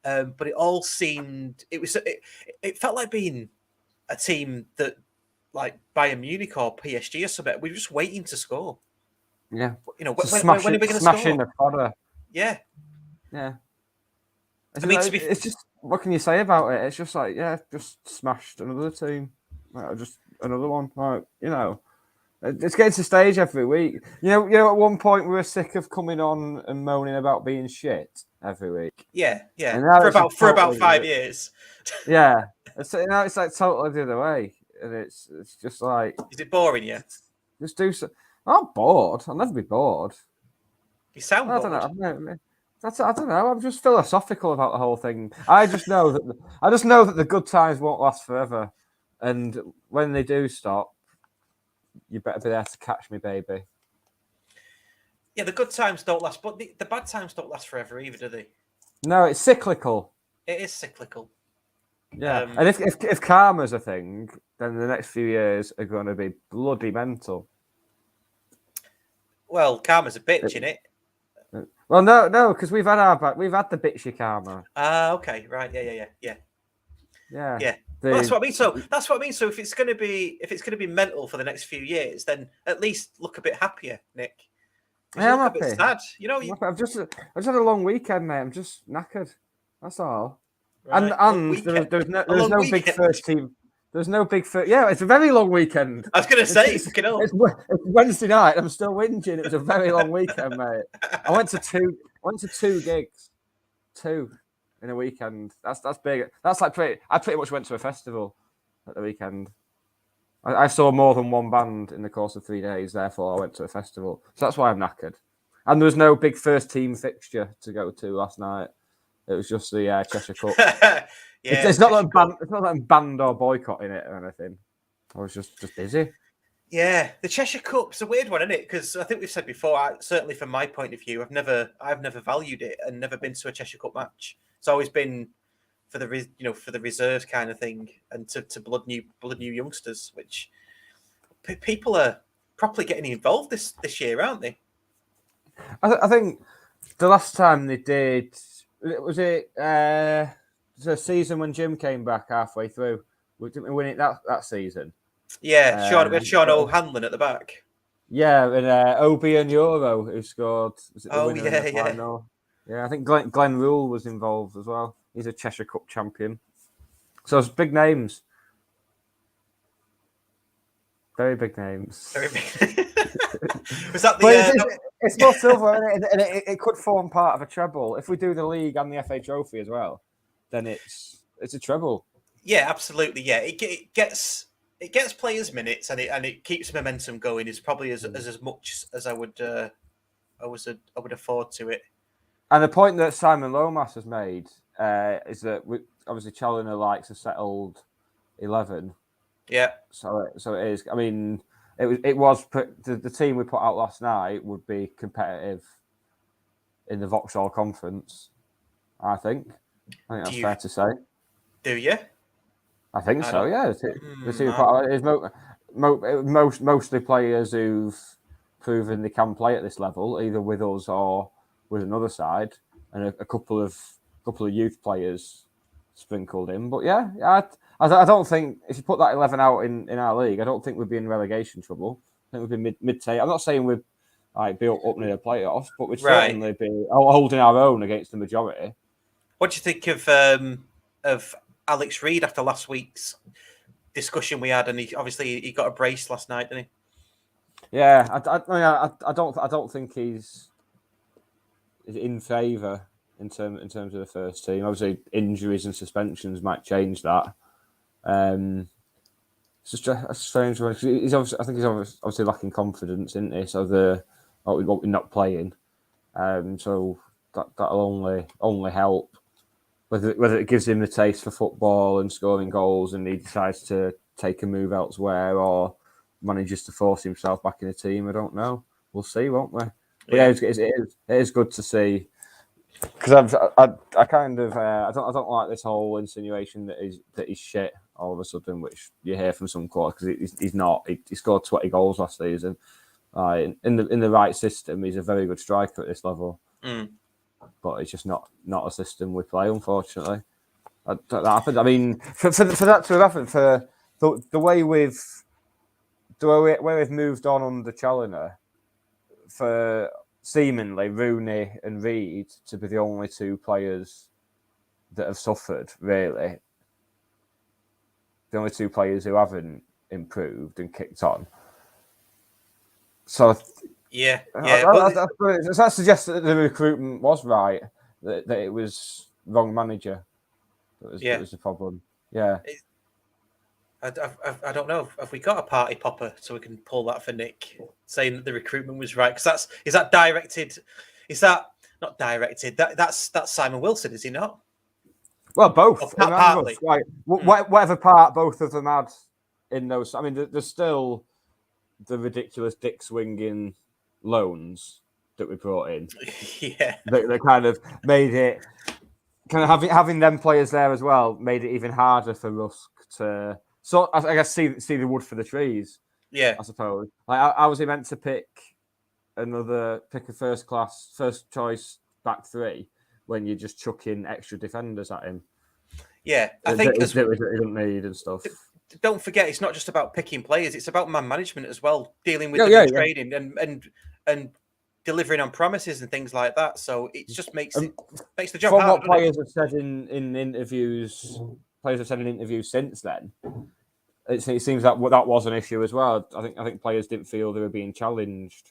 But it all seemed it felt like being a team that, like Bayern Munich or PSG or something, we were just waiting to score. Yeah, when are we going to score? Smashing the fodder. Yeah. It's just, what can you say about it? It's just like, just smashed another team, just another one. It's getting to stage every week. At one point we were sick of coming on and moaning about being shit every week. Yeah. For about 5 years. Yeah, now it's like totally the other way. And it's just like... Is it boring yet? Just do so. I'm bored. I'll never be bored. You sound bored. I don't know. I'm just philosophical about the whole thing. I just know that the good times won't last forever. And when they do stop, you better be there to catch me, baby. Yeah, the good times don't last, but the bad times don't last forever either, do they? No, it's cyclical. It is cyclical. Yeah, and if karma's a thing, then the next few years are going to be bloody mental. Well, karma's a bitch, innit? Well, no, because we've had the bitchy karma. Okay, right, yeah. Yeah. Well, that's what I mean. So if it's going to be mental for the next few years, then at least look a bit happier, Nick. I am a bit happy. sad. You know, I've just had a long weekend, mate. I'm just knackered. That's all. right, And there's no big first team. There's no big first. Yeah, it's a very long weekend. I was going to say, it's Wednesday night. I'm still whinging. It was a very long weekend, mate. I went to two gigs, two in a weekend. That's big. That's like I pretty much went to a festival at the weekend. I saw more than one band in the course of 3 days. Therefore, I went to a festival. So that's why I'm knackered. And there was no big first team fixture to go to last night. It was just the Cheshire Cup. It's not that I'm banned or boycotting it or anything. I was just busy. Yeah, the Cheshire Cup's a weird one, isn't it? Because I think we've said before, certainly from my point of view, I've never valued it and never been to a Cheshire Cup match. It's always been for the reserves kind of thing, and to blood new youngsters, which people are properly getting involved this year, aren't they? I think the last time they did was it the season when Jim came back halfway through. Didn't we win it that season? Yeah, we had Sean O'Hanlon at the back. Yeah, and Obi and Euro who scored. Was it the winner in the yeah. final? Yeah, I think Glenn Rule was involved as well. He's a Cheshire Cup champion. So it's big names. Very big names. Very big. Was that the? It's more silver, and it could form part of a treble. If we do the league and the FA Trophy as well, then it's a treble. Yeah, absolutely. Yeah, it gets players minutes and it keeps momentum going. Is probably as much as I would afford to it. And the point that Simon Lomas has made is that obviously Challoner likes a settled 11. Yeah. So it is. I mean, it was the team we put out last night would be competitive in the Vauxhall Conference. I think that's fair to say. Do you? I think so. Yeah. The team we put out is mostly players who've proven they can play at this level, either with us or with another side, and a couple of youth players sprinkled in. But yeah, I don't think if you put that 11 out in our league, I don't think we'd be in relegation trouble. I think we'd be mid-table. I'm not saying we'd be up near the playoffs, but we'd certainly be holding our own against the majority. What do you think of Alex Reid after last week's discussion we had? And he got a brace last night, didn't he? Yeah, I don't think he's in favour in terms of the first team. Obviously, injuries and suspensions might change that. It's just a strange one. He's obviously lacking confidence, isn't he? So we're not playing. So that'll only help. Whether it gives him the taste for football and scoring goals, and he decides to take a move elsewhere, or manages to force himself back in the team, I don't know. We'll see, won't we? But yeah, it is good to see, because I kind of I don't like this whole insinuation that he's shit all of a sudden, which you hear from some quarters, because he's not. He scored 20 goals last season. In the right system, he's a very good striker at this level. But it's just not a system we play, unfortunately. That happened. I mean, for that to have happened, for the way we've moved on under Challoner, for seemingly Rooney and Reid to be the only two players that have suffered, really. The only two players who haven't improved and kicked on. So yeah. That suggests that the recruitment was right, that it was wrong manager. That was the problem. Yeah. I don't know. Have we got a party popper so we can pull that for Nick, saying that the recruitment was right? Because is that directed? Is that not directed? That's Simon Wilson, is he not? Well, both. Partly. Like, whatever part both of them had in those. I mean, there's still the ridiculous dick swinging loans that we brought in. Yeah. That kind of made it. Kind of having them players there as well made it even harder for Rusk to. So I guess see the wood for the trees. Yeah, I suppose. Like, how was he meant to pick a first choice back three when you just chuck in extra defenders at him? Yeah, I think he doesn't need and stuff. Don't forget, it's not just about picking players; it's about man management as well, dealing with trading and delivering on promises and things like that. So it just makes the job from hard. What players have said in interviews, since then, it seems that was an issue as well. I think players didn't feel they were being challenged.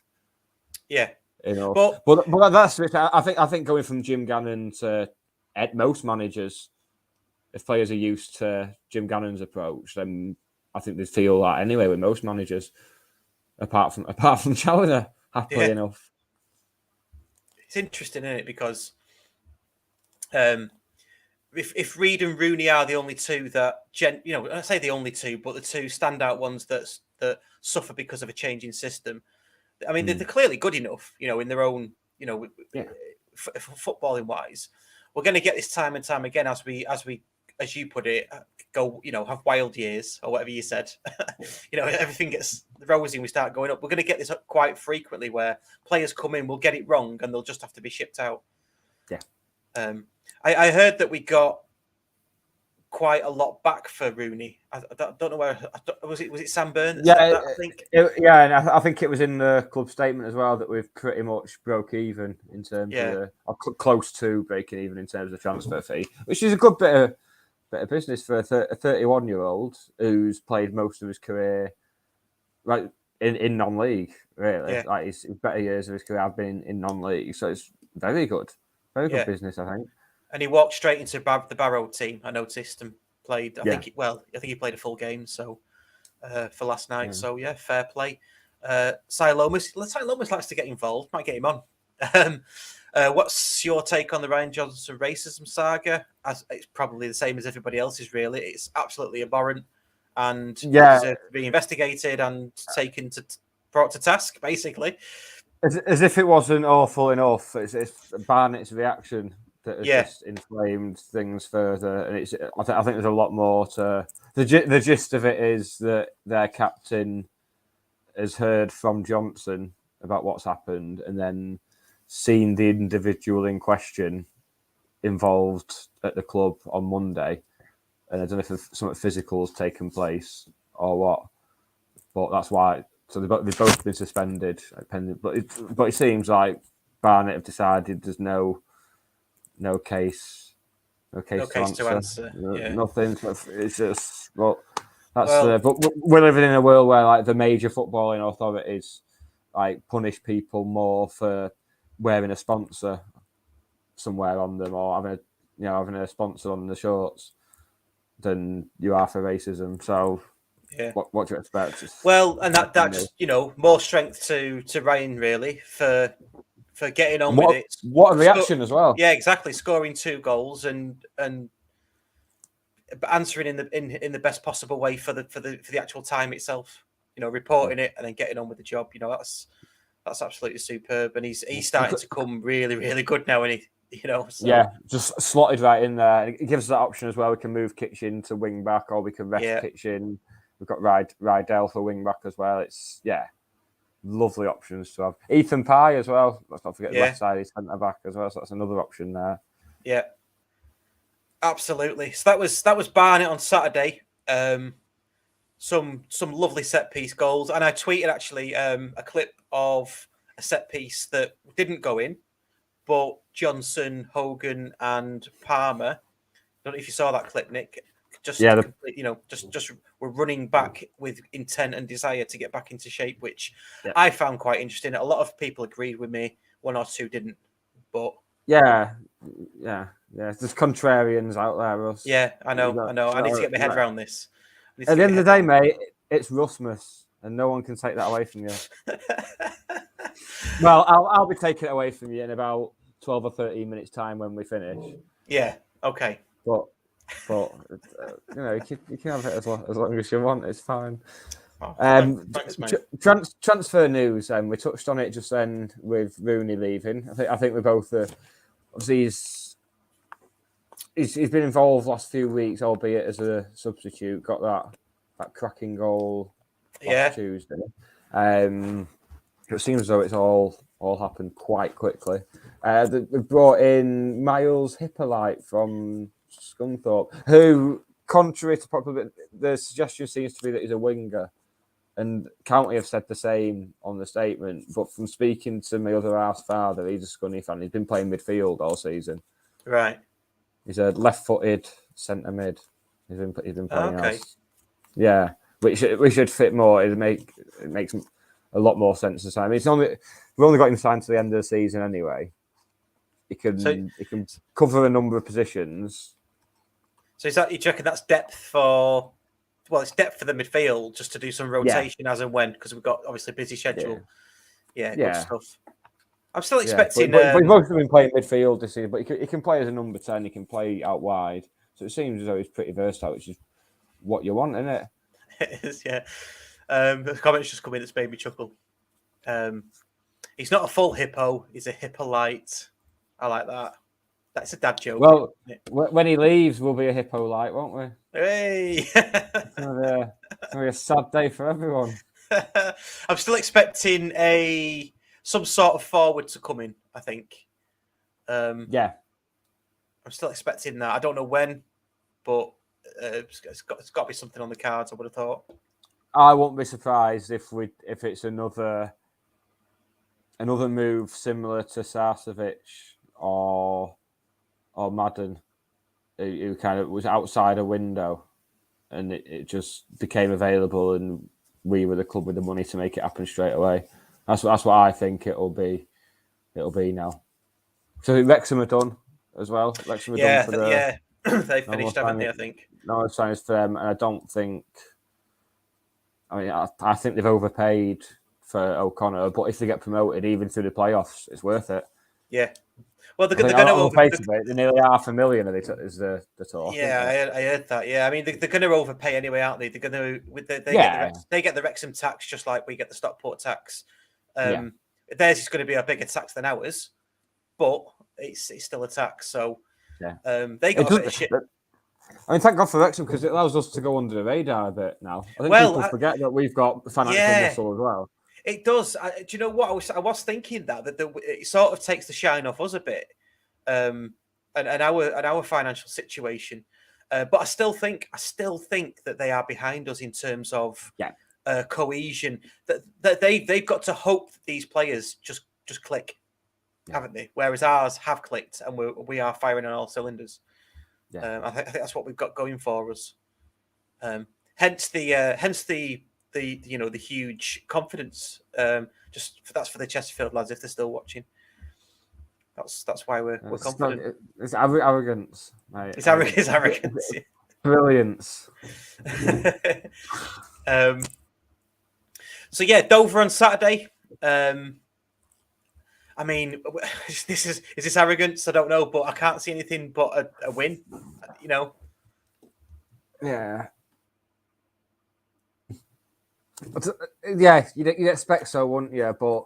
Yeah, but that's it. I think going from Jim Gannon to most managers, if players are used to Jim Gannon's approach, then I think they feel that anyway with most managers, apart from Challoner, happily enough. It's interesting, isn't it? Because if Reid and Rooney are the only two that I say the only two, but the two standout ones that suffer because of a changing system. I mean, they're clearly good enough, in their own, footballing wise. We're going to get this time and time again as you put it, go, have wild years or whatever you said. Everything gets rosy and we start going up. We're going to get this up quite frequently where players come in, will get it wrong, and they'll just have to be shipped out. Yeah. I heard that we got quite a lot back for Rooney. I don't know where was it Sam Byrne? Yeah, I think. And I think it was in the club statement as well that we've pretty much broke even in terms of or close to breaking even in terms of the transfer fee, which is a good bit of business for a 31-year-old who's played most of his career right in non-league. Really, like his better years of his career have been in non-league, so it's very good business, I think. And he walked straight into the Barrow team. I noticed and played. I think he played a full game. So for last night. Yeah. So fair play. Silomus likes to get involved. Might get him on. What's your take on the Ryan Johnson racism saga? As it's probably the same as everybody else's. Really, it's absolutely abhorrent and deserves to be investigated and brought to task. Basically, as if it wasn't awful enough. It's Barnett's reaction that has just inflamed things further, and I think there's a lot more to the gist of it is that their captain has heard from Johnson about what's happened, and then seen the individual in question involved at the club on Monday, and I don't know if something physical has taken place or what, but that's why. So they've both been suspended, but it seems like Barnett have decided there's no case to answer. Nothing. It's just but we're living in a world where like the major footballing authorities like punish people more for wearing a sponsor somewhere on them or having a sponsor on the shorts than you are for racism. So what do you expect? Well, and that's more strength to Ryan really for getting on with it. What a reaction as well. Yeah, exactly. Scoring 2 goals and answering in the best possible way for the actual time itself. Reporting it and then getting on with the job. That's absolutely superb. And he's starting to come really, really good now. And just slotted right in there. It gives us that option as well. We can move Kitchen to wing back, or we can rest Kitchen. We've got Rydell for wing back as well. It's lovely options to have. Ethan Pye as well. Let's not forget the left side is centre back as well. So that's another option there. Yeah, absolutely. So that was Barnet on Saturday. Some lovely set piece goals, and I tweeted actually a clip of a set piece that didn't go in, but Johnson, Hogan, and Palmer. I don't know if you saw that clip, Nick. Just we're running back with intent and desire to get back into shape, which I found quite interesting. A lot of people agreed with me, 1 or 2 didn't, but there's contrarians out there, Russ. Yeah, I know. I need to get my head around this. At the end of the day, mate, it's Rusmus, and no one can take that away from you. Well, I'll be taking it away from you in about 12 or 13 minutes' time when we finish. Yeah. Okay. But you can have it as long as you want. It's fine. Oh, thanks, mate. Transfer news. We touched on it just then with Rooney leaving. I think we both. Obviously, he's been involved last few weeks, albeit as a substitute. Got that cracking goal last Tuesday. It seems as though it's all happened quite quickly. They brought in Miles Hippolyte from Scunthorpe, who, contrary to probably the suggestion seems to be that he's a winger And County have said the same on the statement. But from speaking to my other half's father, he's a Scunny fan. He's been playing midfield all season. Right. He's a left-footed centre mid. He's been playing as. Yeah, which should fit more. It makes a lot more sense this time. We've only got him signed to the end of the season anyway. He can cover a number of positions. So do you reckon that's depth for? Well, it's depth for the midfield just to do some rotation as and when, because we've got obviously a busy schedule. Yeah, good stuff. I'm still expecting. But he's mostly been playing midfield this season, but he can play as a number 10. He can play out wide. So it seems as though he's pretty versatile, which is what you want, isn't it? It is, yeah. The comments just come in. It's made me chuckle. He's not a full hippo. He's a hippolyte. I like that. That's a dad joke. Well, when he leaves, we'll be a hippolyte, won't we? Hey! It's gonna be a sad day for everyone. I'm still expecting some sort of forward to come in, I think. Yeah. I'm still expecting that. I don't know when, but it's got to be something on the cards, I would have thought. I won't be surprised if it's another move similar to Sarcevic or Madden, who kind of was outside a window and it just became available and we were the club with the money to make it happen straight away. That's what I think it'll be now. So Wrexham are done as well. Wrexham are done for they finished, haven't they, I think. No signings for them, and I don't think... I think they've overpaid for O'Connor, but if they get promoted even through the playoffs, it's worth it. Yeah. Well, they're going to overpay. They're nearly $500,000 is the talk. Yeah, I heard that. Yeah, I mean, they're going to overpay anyway, aren't they? They're going to. They get the Wrexham tax just like we get the Stockport tax. Theirs is going to be a bigger tax than ours, but it's still a tax. So they got a bit of shit. I mean, thank God for Wrexham because it allows us to go under the radar a bit now. I think people forget that we've got financial muscle as well. It does. Do you know what I was thinking that it sort of takes the shine off us a bit, and our financial situation. But I still think that they are behind us in terms of cohesion. That they've got to hope that these players just click, haven't they? Whereas ours have clicked, and we are firing on all cylinders. Yeah. I think that's what we've got going for us. Hence the huge confidence. That's for the Chesterfield lads if they're still watching. That's why we're confident. It's arrogance, mate. It's arrogance. Brilliance. So yeah, Dover on Saturday. I mean, is this arrogance? I don't know, but I can't see anything but a win. You know. Yeah. Yeah, you'd expect so, wouldn't you? But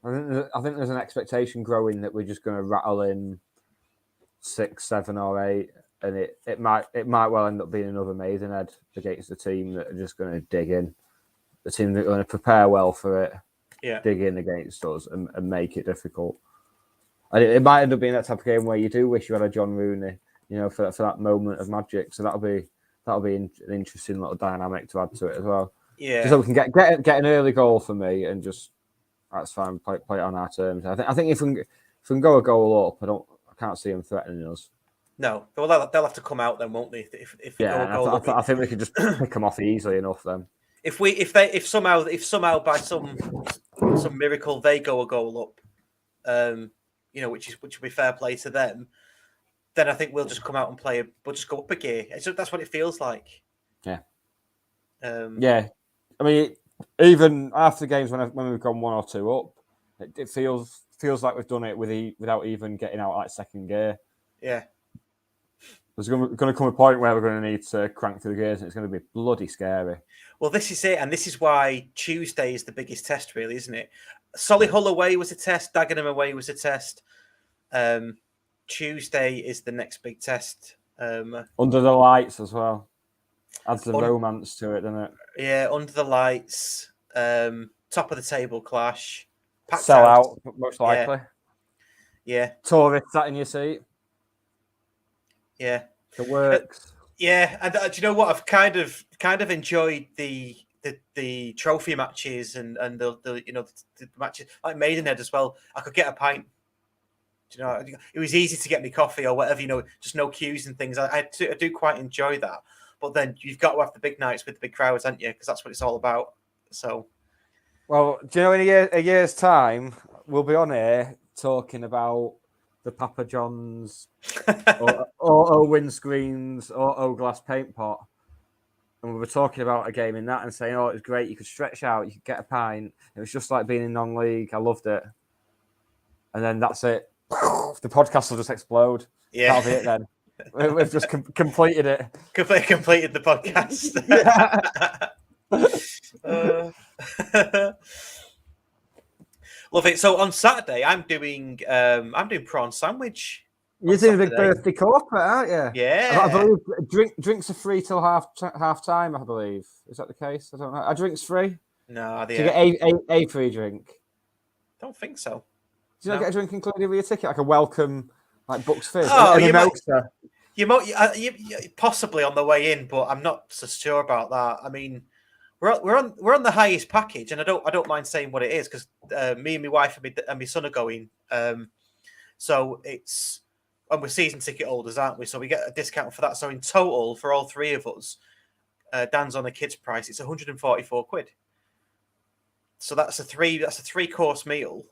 I think there's an expectation growing that we're just going to rattle in 6, 7, or 8, and it might well end up being another Maidenhead against the team that are just going to dig in. The team that are going to prepare well for it, dig in against us and make it difficult. And it might end up being that type of game where you do wish you had a John Rooney, for that moment of magic. So that'll be an interesting little dynamic to add to it as well. Yeah. So we can get an early goal for me and just that's fine. Play it on our terms. I think if we can go a goal up, I can't see them threatening us. No, well they'll have to come out then, won't they? If we go a goal up, I think we can just pick them off easily enough then. If somehow by some miracle they go a goal up, which will be fair play to them, then I think we'll just come out and play. We'll just go up a gear. So that's what it feels like. Yeah. Yeah. I mean, even after games when we've gone 1 or 2 up, it feels like we've done it without even getting out like second gear. Yeah. There's going to come a point where we're going to need to crank through the gears, and it's going to be bloody scary. Well, this is it, and this is why Tuesday is the biggest test, really, isn't it? Solihull away was a test. Dagenham away was a test. Tuesday is the next big test. Under the lights as well. Adds the romance to it, doesn't it? Yeah, under the lights. Top of the table clash. Sell out, most likely. Yeah. Tourist sat in your seat. Yeah. It works. Yeah, and do you know what? I've kind of enjoyed the the trophy matches and the matches like Maidenhead as well. I could get a pint. You know, it was easy to get me coffee or whatever. You know, just no queues and things. I do quite enjoy that. But then you've got to have the big nights with the big crowds, haven't you? Because that's what it's all about. So, well, do you know, in a year's time, we'll be on here talking about the Papa John's auto windscreens, auto glass paint pot. And we were talking about a game in that and saying, oh, it was great. You could stretch out, you could get a pint. It was just like being in non-league. I loved it. And then that's it. The podcast will just explode. Yeah. That'll be it then. We've just completed it. Completed the podcast. Love it. So on Saturday, I'm doing prawn sandwich. You're doing a big birthday corporate, aren't you? Yeah. I believe drinks are free till half time. I believe, is that the case? I don't know. Are drinks free? No, Do you get a free drink? Don't think so. Do you not get a drink included with your ticket, like a welcome, like Bucks Fizz? Oh, you might possibly on the way in, but I'm not so sure about that. I mean, we're on the highest package, and I don't mind saying what it is because me and my wife and my son are going. So it's and we're season ticket holders, aren't we? So we get a discount for that. So in total, for all three of us, Dan's on the kids' price. It's 144 quid. So that's a three course meal.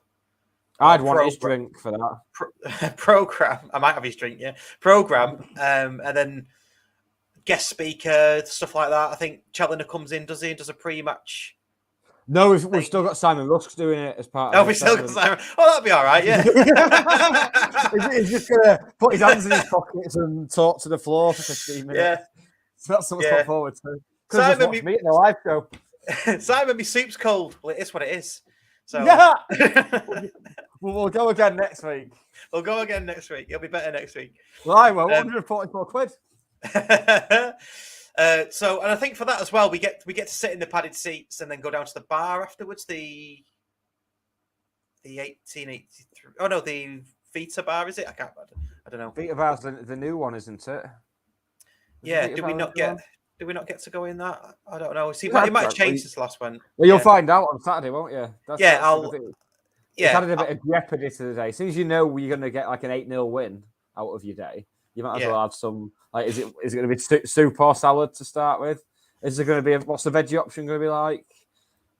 I'd want his drink for that. Program. I might have his drink, yeah. Program. And then guest speaker, stuff like that. I think Cheltenham comes in, does a pre-match. No, we've still got Simon Rusk doing it as part of it. Oh, we've still got Simon. Oh, that'll be all right, yeah. He's just going to put his hands in his pockets and talk to the floor for 15 minutes. Yeah. So that's something to look forward to. Simon, me at the live show. Simon, my soup's cold. Well, it is what it is. So yeah. We'll go again next week. We'll go again next week. It'll be better next week. Well, I will. 144 quid. So, and I think for that as well, we get to sit in the padded seats and then go down to the bar afterwards. The 1883. Oh no, the Vita bar is it? I don't know. Vita bar's the new one, isn't it? Yeah. Did we not get to go in that? I don't know. See, it might have changed since last one. Well, you'll find out on Saturday, won't you? It's added a bit of jeopardy to the day. As soon as you know you're going to get like an 8-0 win out of your day, you might as well have some. Like, is it going to be soup or salad to start with? Is there going to be what's the veggie option going to be like?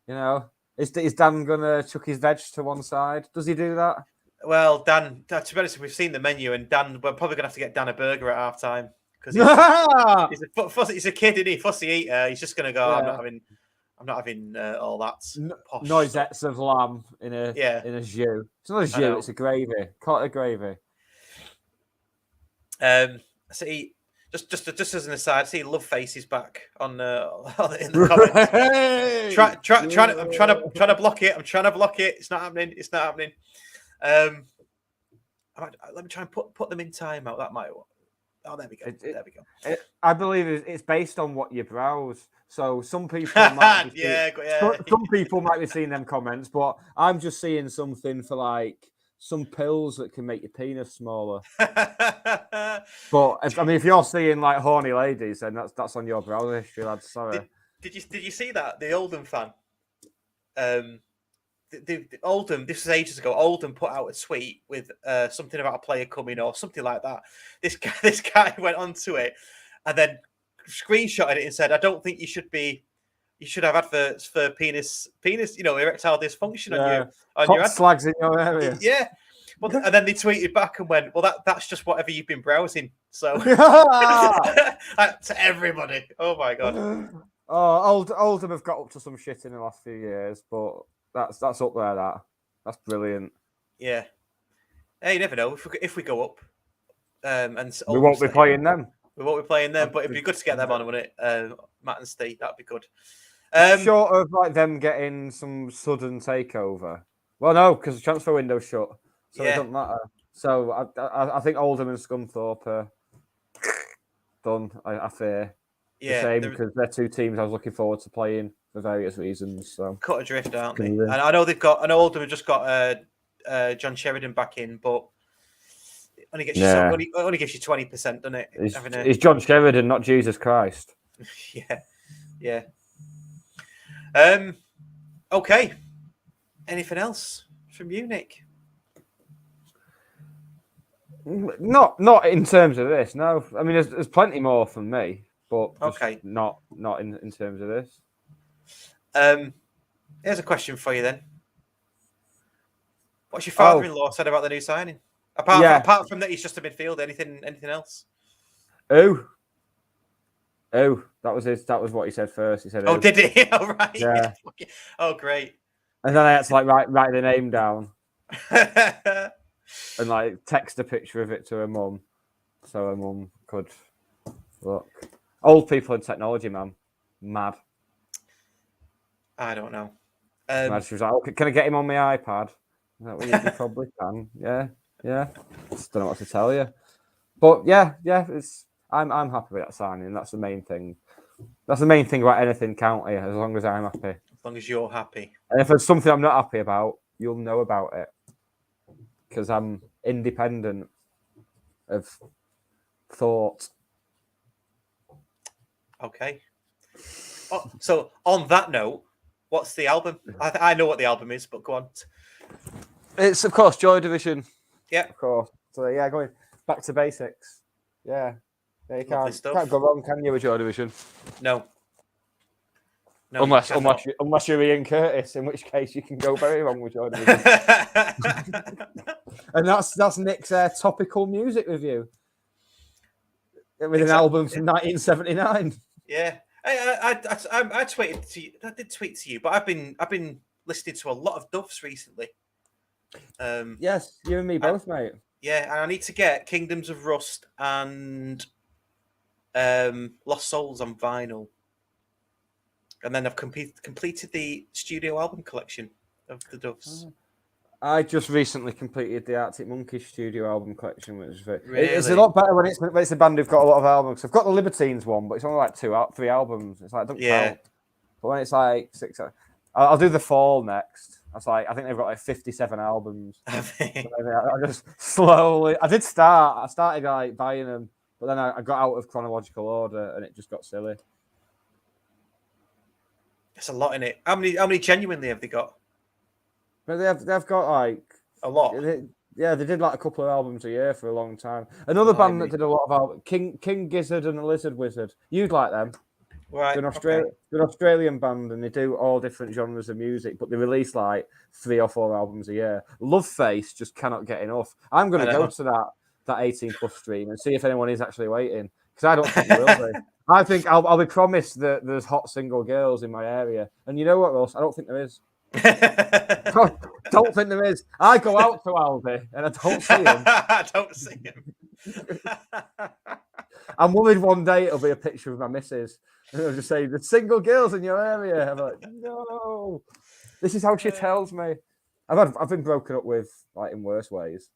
You know, is Dan going to chuck his veg to one side? Does he do that? Well, Dan, to be honest, we've seen the menu, and Dan, we're probably going to have to get Dan a burger at half time because he's a kid, isn't he? Fussy eater. He's just going to go. Yeah. I'm not having all that posh noisettes stuff. of lamb in a jus. It's not a jus; it's a gravy. Call it a gravy. See, just as an aside, see Love Face is back on in the comments. Hey! I'm trying to block it. I'm trying to block it. It's not happening. It's not happening. Let me try and put them in timeout. That might. Oh, there we go. There we go. I believe it's based on what you browse. So some people might be some people might be seeing them comments, but I'm just seeing something for like some pills that can make your penis smaller. But if you're seeing like horny ladies, then that's on your browser history, lads. Sorry. Did you see that the Oldham fan? The Oldham. This was ages ago. Oldham put out a tweet with something about a player coming or something like that. This guy went onto it and then screenshotted it and said, "I don't think you should have adverts for penis, erectile dysfunction on your slags in your area." Yeah. Well, and then they tweeted back and went, "Well, that's just whatever you've been browsing." So to everybody. Oh my god. Oldham have got up to some shit in the last few years, but that's up there. That's brilliant. Yeah. Hey, you never know if we go up. And we won't be playing them. We won't be playing them, but it'd be good to get them on, wouldn't it? Matt and Steve, that'd be good. Short of like them getting some sudden takeover. Well, no, because the transfer window's shut, so it doesn't matter. So I think Oldham and Scunthorpe are done. I fear. Yeah, the same because they're two teams I was looking forward to playing for various reasons. So cut adrift, aren't they? And I know Oldham have just got John Sheridan back in, but it only gets you only gives you 20%, doesn't it? It's John Sheridan, not Jesus Christ. Yeah. Okay. Anything else from you, Nick? Not in terms of this. No, I mean there's plenty more from me, but just Okay. not in terms of this. Here's a question for you then. What's your father-in-law said about the new signing? Apart from that, he's just a midfielder. Anything else? Oh, that was what he said first. He said, "Oh, did he? All right. Yeah. Oh, great." And then I had to write the name down and text a picture of it to her mum, so her mum could look. Old people in technology, man, mad. I don't know. She was like, "Okay, can I get him on my iPad?" Like, well, you probably can. Yeah. Just don't know what to tell you. But yeah. I'm happy with that signing. That's the main thing. That's the main thing about anything county. As long as I'm happy. As long as you're happy. And if there's something I'm not happy about, you'll know about it because I'm independent of thought. Okay. Oh, so on that note, what's the album? I know what the album is, but go on. It's of course Joy Division. Yeah, of course. So yeah, going back to basics. Yeah, you can't go wrong, can you, with Joy Division? No, unless you're Ian Curtis, in which case you can go very wrong with Joy Division. And that's Nick's topical music review with an album from 1979. Yeah, I tweeted to you. I did tweet to you, but I've been listening to a lot of Duffs recently. Yes, you and me both, mate. Yeah, and I need to get Kingdoms of Rust and Lost Souls on vinyl, and then I've completed the studio album collection of the Duffs. I just recently completed the Arctic Monkeys studio album collection, which is really? It's a lot better when it's a band who've got a lot of albums. I've got the Libertines one, but it's only like 3 albums. It's like, don't count. But when it's like 6, I'll do The Fall next. I think they've got like 57 albums. I just slowly. I started like buying them, but then I got out of chronological order, and it just got silly. There's a lot in it. How many genuinely have they got? But they've got like a lot. They did like a couple of albums a year for a long time. Another band that did a lot of albums, King Gizzard and the Lizard Wizard. You'd like them. Right. They're an Australian band, and they do all different genres of music, but they release like 3 or 4 albums a year. Loveface just cannot get enough. I'm going to go to that 18+ stream and see if anyone is actually waiting, because I don't think there will be. I think I'll be promised that there's hot single girls in my area, and you know what, Ross? I don't think there is. Don't think there is. I go out to Aldi and I don't see him. I don't see him. I'm worried one day it'll be a picture of my missus. And it'll just say, "The single girls in your area." I'm like, no. This is how she tells me. I've been broken up with like in worse ways.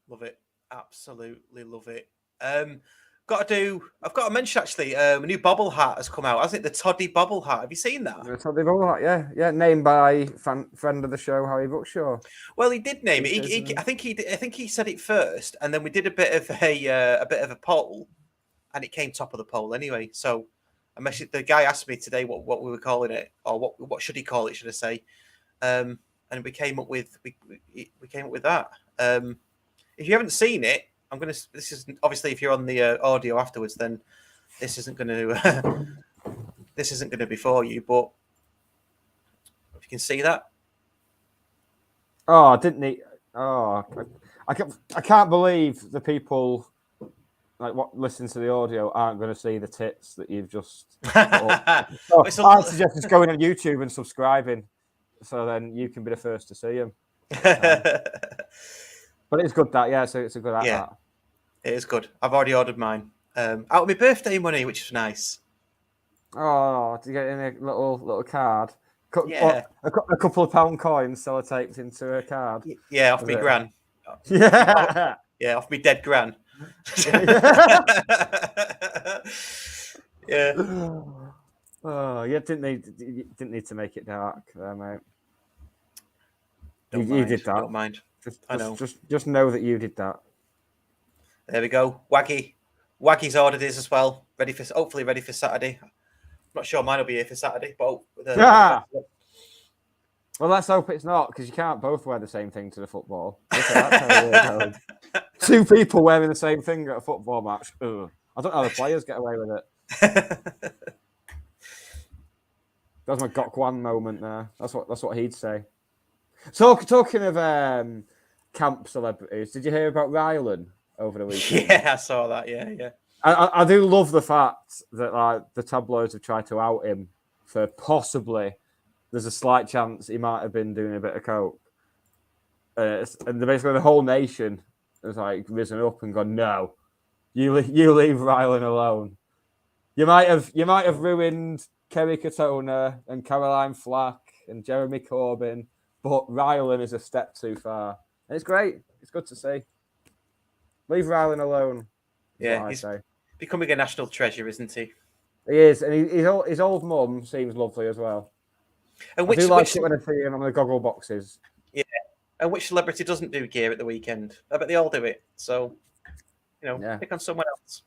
Love it. Absolutely love it. I've got to mention actually, a new bobble hat has come out, hasn't it? The Toddy bobble hat. Have you seen that? The Toddy bobble hat, yeah. Named by friend of the show, Harry Buckshaw. Well, he did name it. I think he said it first, and then we did a bit of a poll, and it came top of the poll anyway. So, the guy asked me today what we were calling it, or what should he call it? Should I say? And we came up with that. If you haven't seen it, this is obviously, if you're on the audio afterwards, then this isn't going to be for you. But if you can see that, I can't believe the people what listen to the audio aren't going to see the tits that you've just. I suggest just going on YouTube and subscribing, so then you can be the first to see them. But it's good that, so it's a good app. Yeah, it is good. I've already ordered mine out of my birthday money, which is nice. Oh, to get in a little card. A couple of pound coins sellotaped into a card. Yeah, off me gran. Yeah. Yeah, off me dead gran. Yeah. Oh, you didn't need to make it dark there, mate. You did that. Don't mind. I know. Just know that you did that. There we go. Waggy's ordered his as well. Hopefully ready for Saturday. not sure mine will be here for Saturday, but well, let's hope it's not, because you can't both wear the same thing to the football. Look at that, weird. Two people wearing the same thing at a football match. Ugh. I don't know how the players get away with it. That's my Gokwan moment there. That's what he'd say. So, talking of camp celebrities, did you hear about Rylan over the weekend? Yeah, I saw that. Yeah. I do love the fact that the tabloids have tried to out him for possibly. There's a slight chance he might have been doing a bit of coke, and basically the whole nation has risen up and gone, no, you leave Rylan alone. You might have ruined Kerry Katona and Caroline Flack and Jeremy Corbyn, but Rylan is a step too far, and it's great. It's good to see. Leave Rylan alone. Yeah, he's becoming a national treasure, isn't he? He is, and his old mum seems lovely as well. And I do like it when I see him on the goggle boxes. Yeah, and which celebrity doesn't do gear at the weekend? I bet they all do it. So, pick on someone else.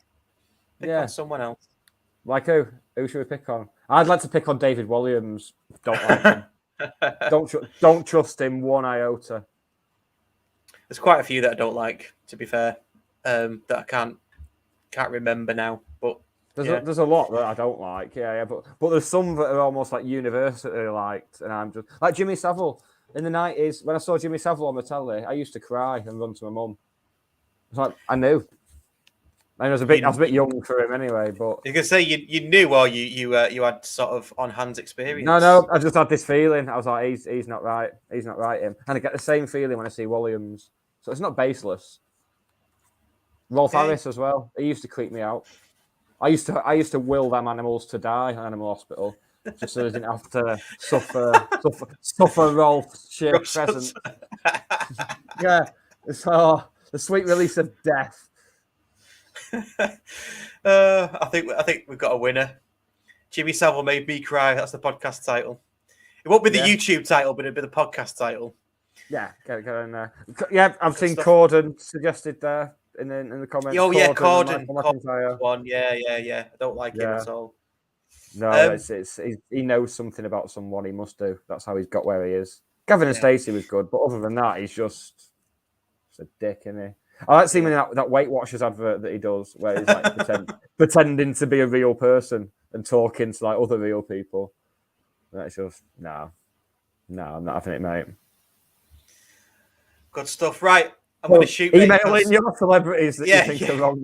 Pick on someone else. Like who? Who should we pick on? I'd like to pick on David Williams. Don't like him. Don't trust him one iota. There's quite a few that I don't like, to be fair, that I can't remember now. But there's a lot that I don't like. Yeah. But there's some that are almost like universally liked, and I'm just like Jimmy Savile in the 90s. When I saw Jimmy Savile on the telly, I used to cry and run to my mum. It's like I knew. I was a bit young for him anyway, but you can say you knew, or you had sort of on hands experience. No, I just had this feeling. I was like, he's not right. He's not right. Him, and I get the same feeling when I see Williams. So it's not baseless. Rolf Harris as well. He used to creep me out. I used to will them animals to die in Animal Hospital, just so they didn't have to suffer Rolf's shared presence. Yeah, so the sweet release of death. I think we've got a winner. Jimmy Savile made me cry. That's the podcast title. It won't be the YouTube title, but it'll be the podcast title. Yeah, get in there. Yeah, I've seen Corden suggested there in the comments. Oh yeah, Corden one. Yeah. I don't like him at all. No, he knows something about someone. He must do. That's how he's got where he is. Gavin and Stacey was good, but other than that, he's just a dick, isn't he? I like seeing him in that Weight Watchers advert that he does, where he's like pretending to be a real person and talking to other real people. That's just no, I'm not having it, mate. Good stuff, right? I'm going to shoot. Emailing your celebrities that you think are wrong.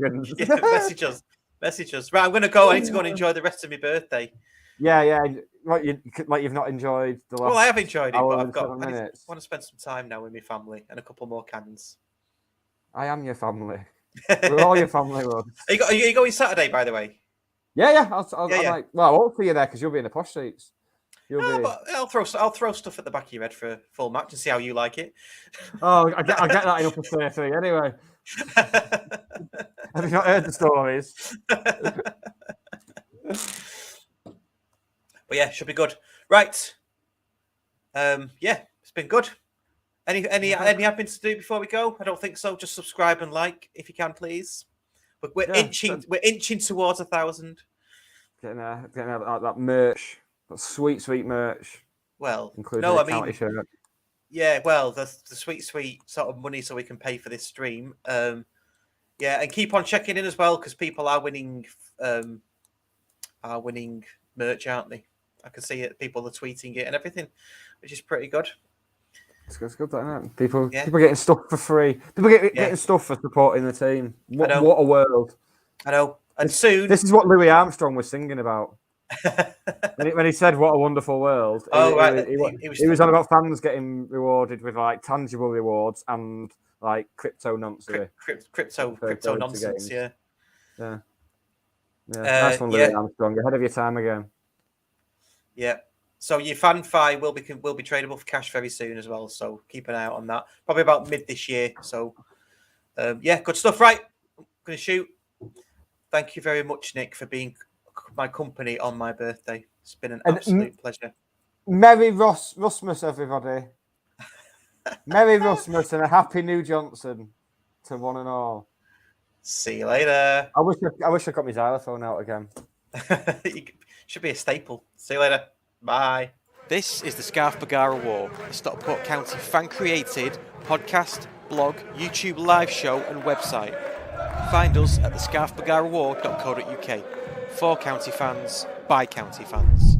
Message us. Right, I'm going to go. I need to go and enjoy the rest of my birthday. Yeah. You've not enjoyed the last. Well, I have enjoyed it, but I want to spend some time now with my family and a couple more cans. I am your family. We're all your family, Rod. Are you going Saturday, by the way? Yeah. I won't see you there because you'll be in the posh seats. But I'll throw stuff at the back of your head for a full match and see how you like it. Oh, I get that in upper 33 anyway. Have you not heard the stories? But yeah, should be good. Right. It's been good. Any admins to do before we go? I don't think so. Just subscribe and like if you can, please. But we're inching towards 1,000. Getting that merch, that sweet merch. Well, including the county shirt. Yeah, well, the sweet sort of money so we can pay for this stream. And keep on checking in as well because people are winning merch, aren't they? I can see it. People are tweeting it and everything, which is pretty good. It's good, isn't it? People getting stuff for free. People getting stuff for supporting the team. What a world! I know. And soon, this is what Louis Armstrong was singing about when he said, "What a wonderful world." He was on about fans getting rewarded with tangible rewards and crypto nonsense. Crypto nonsense. Yeah. Nice one, Louis Armstrong. Ahead of your time again. Yeah. So your fan fi will be tradable for cash very soon as well. So keep an eye out on that. Probably about mid this year. So good stuff. Right, I'm going to shoot. Thank you very much, Nick, for being my company on my birthday. It's been an absolute pleasure. Merry Rusmus, everybody. Merry Rusmus and a happy New Johnson to one and all. See you later. I wish I got my xylophone out again. Should be a staple. See you later. Bye. This is the Scarf Bagara War, a Stockport County fan-created podcast, blog, YouTube live show and website. Find us at thescarfbagarawar.co.uk. For county fans, by county fans.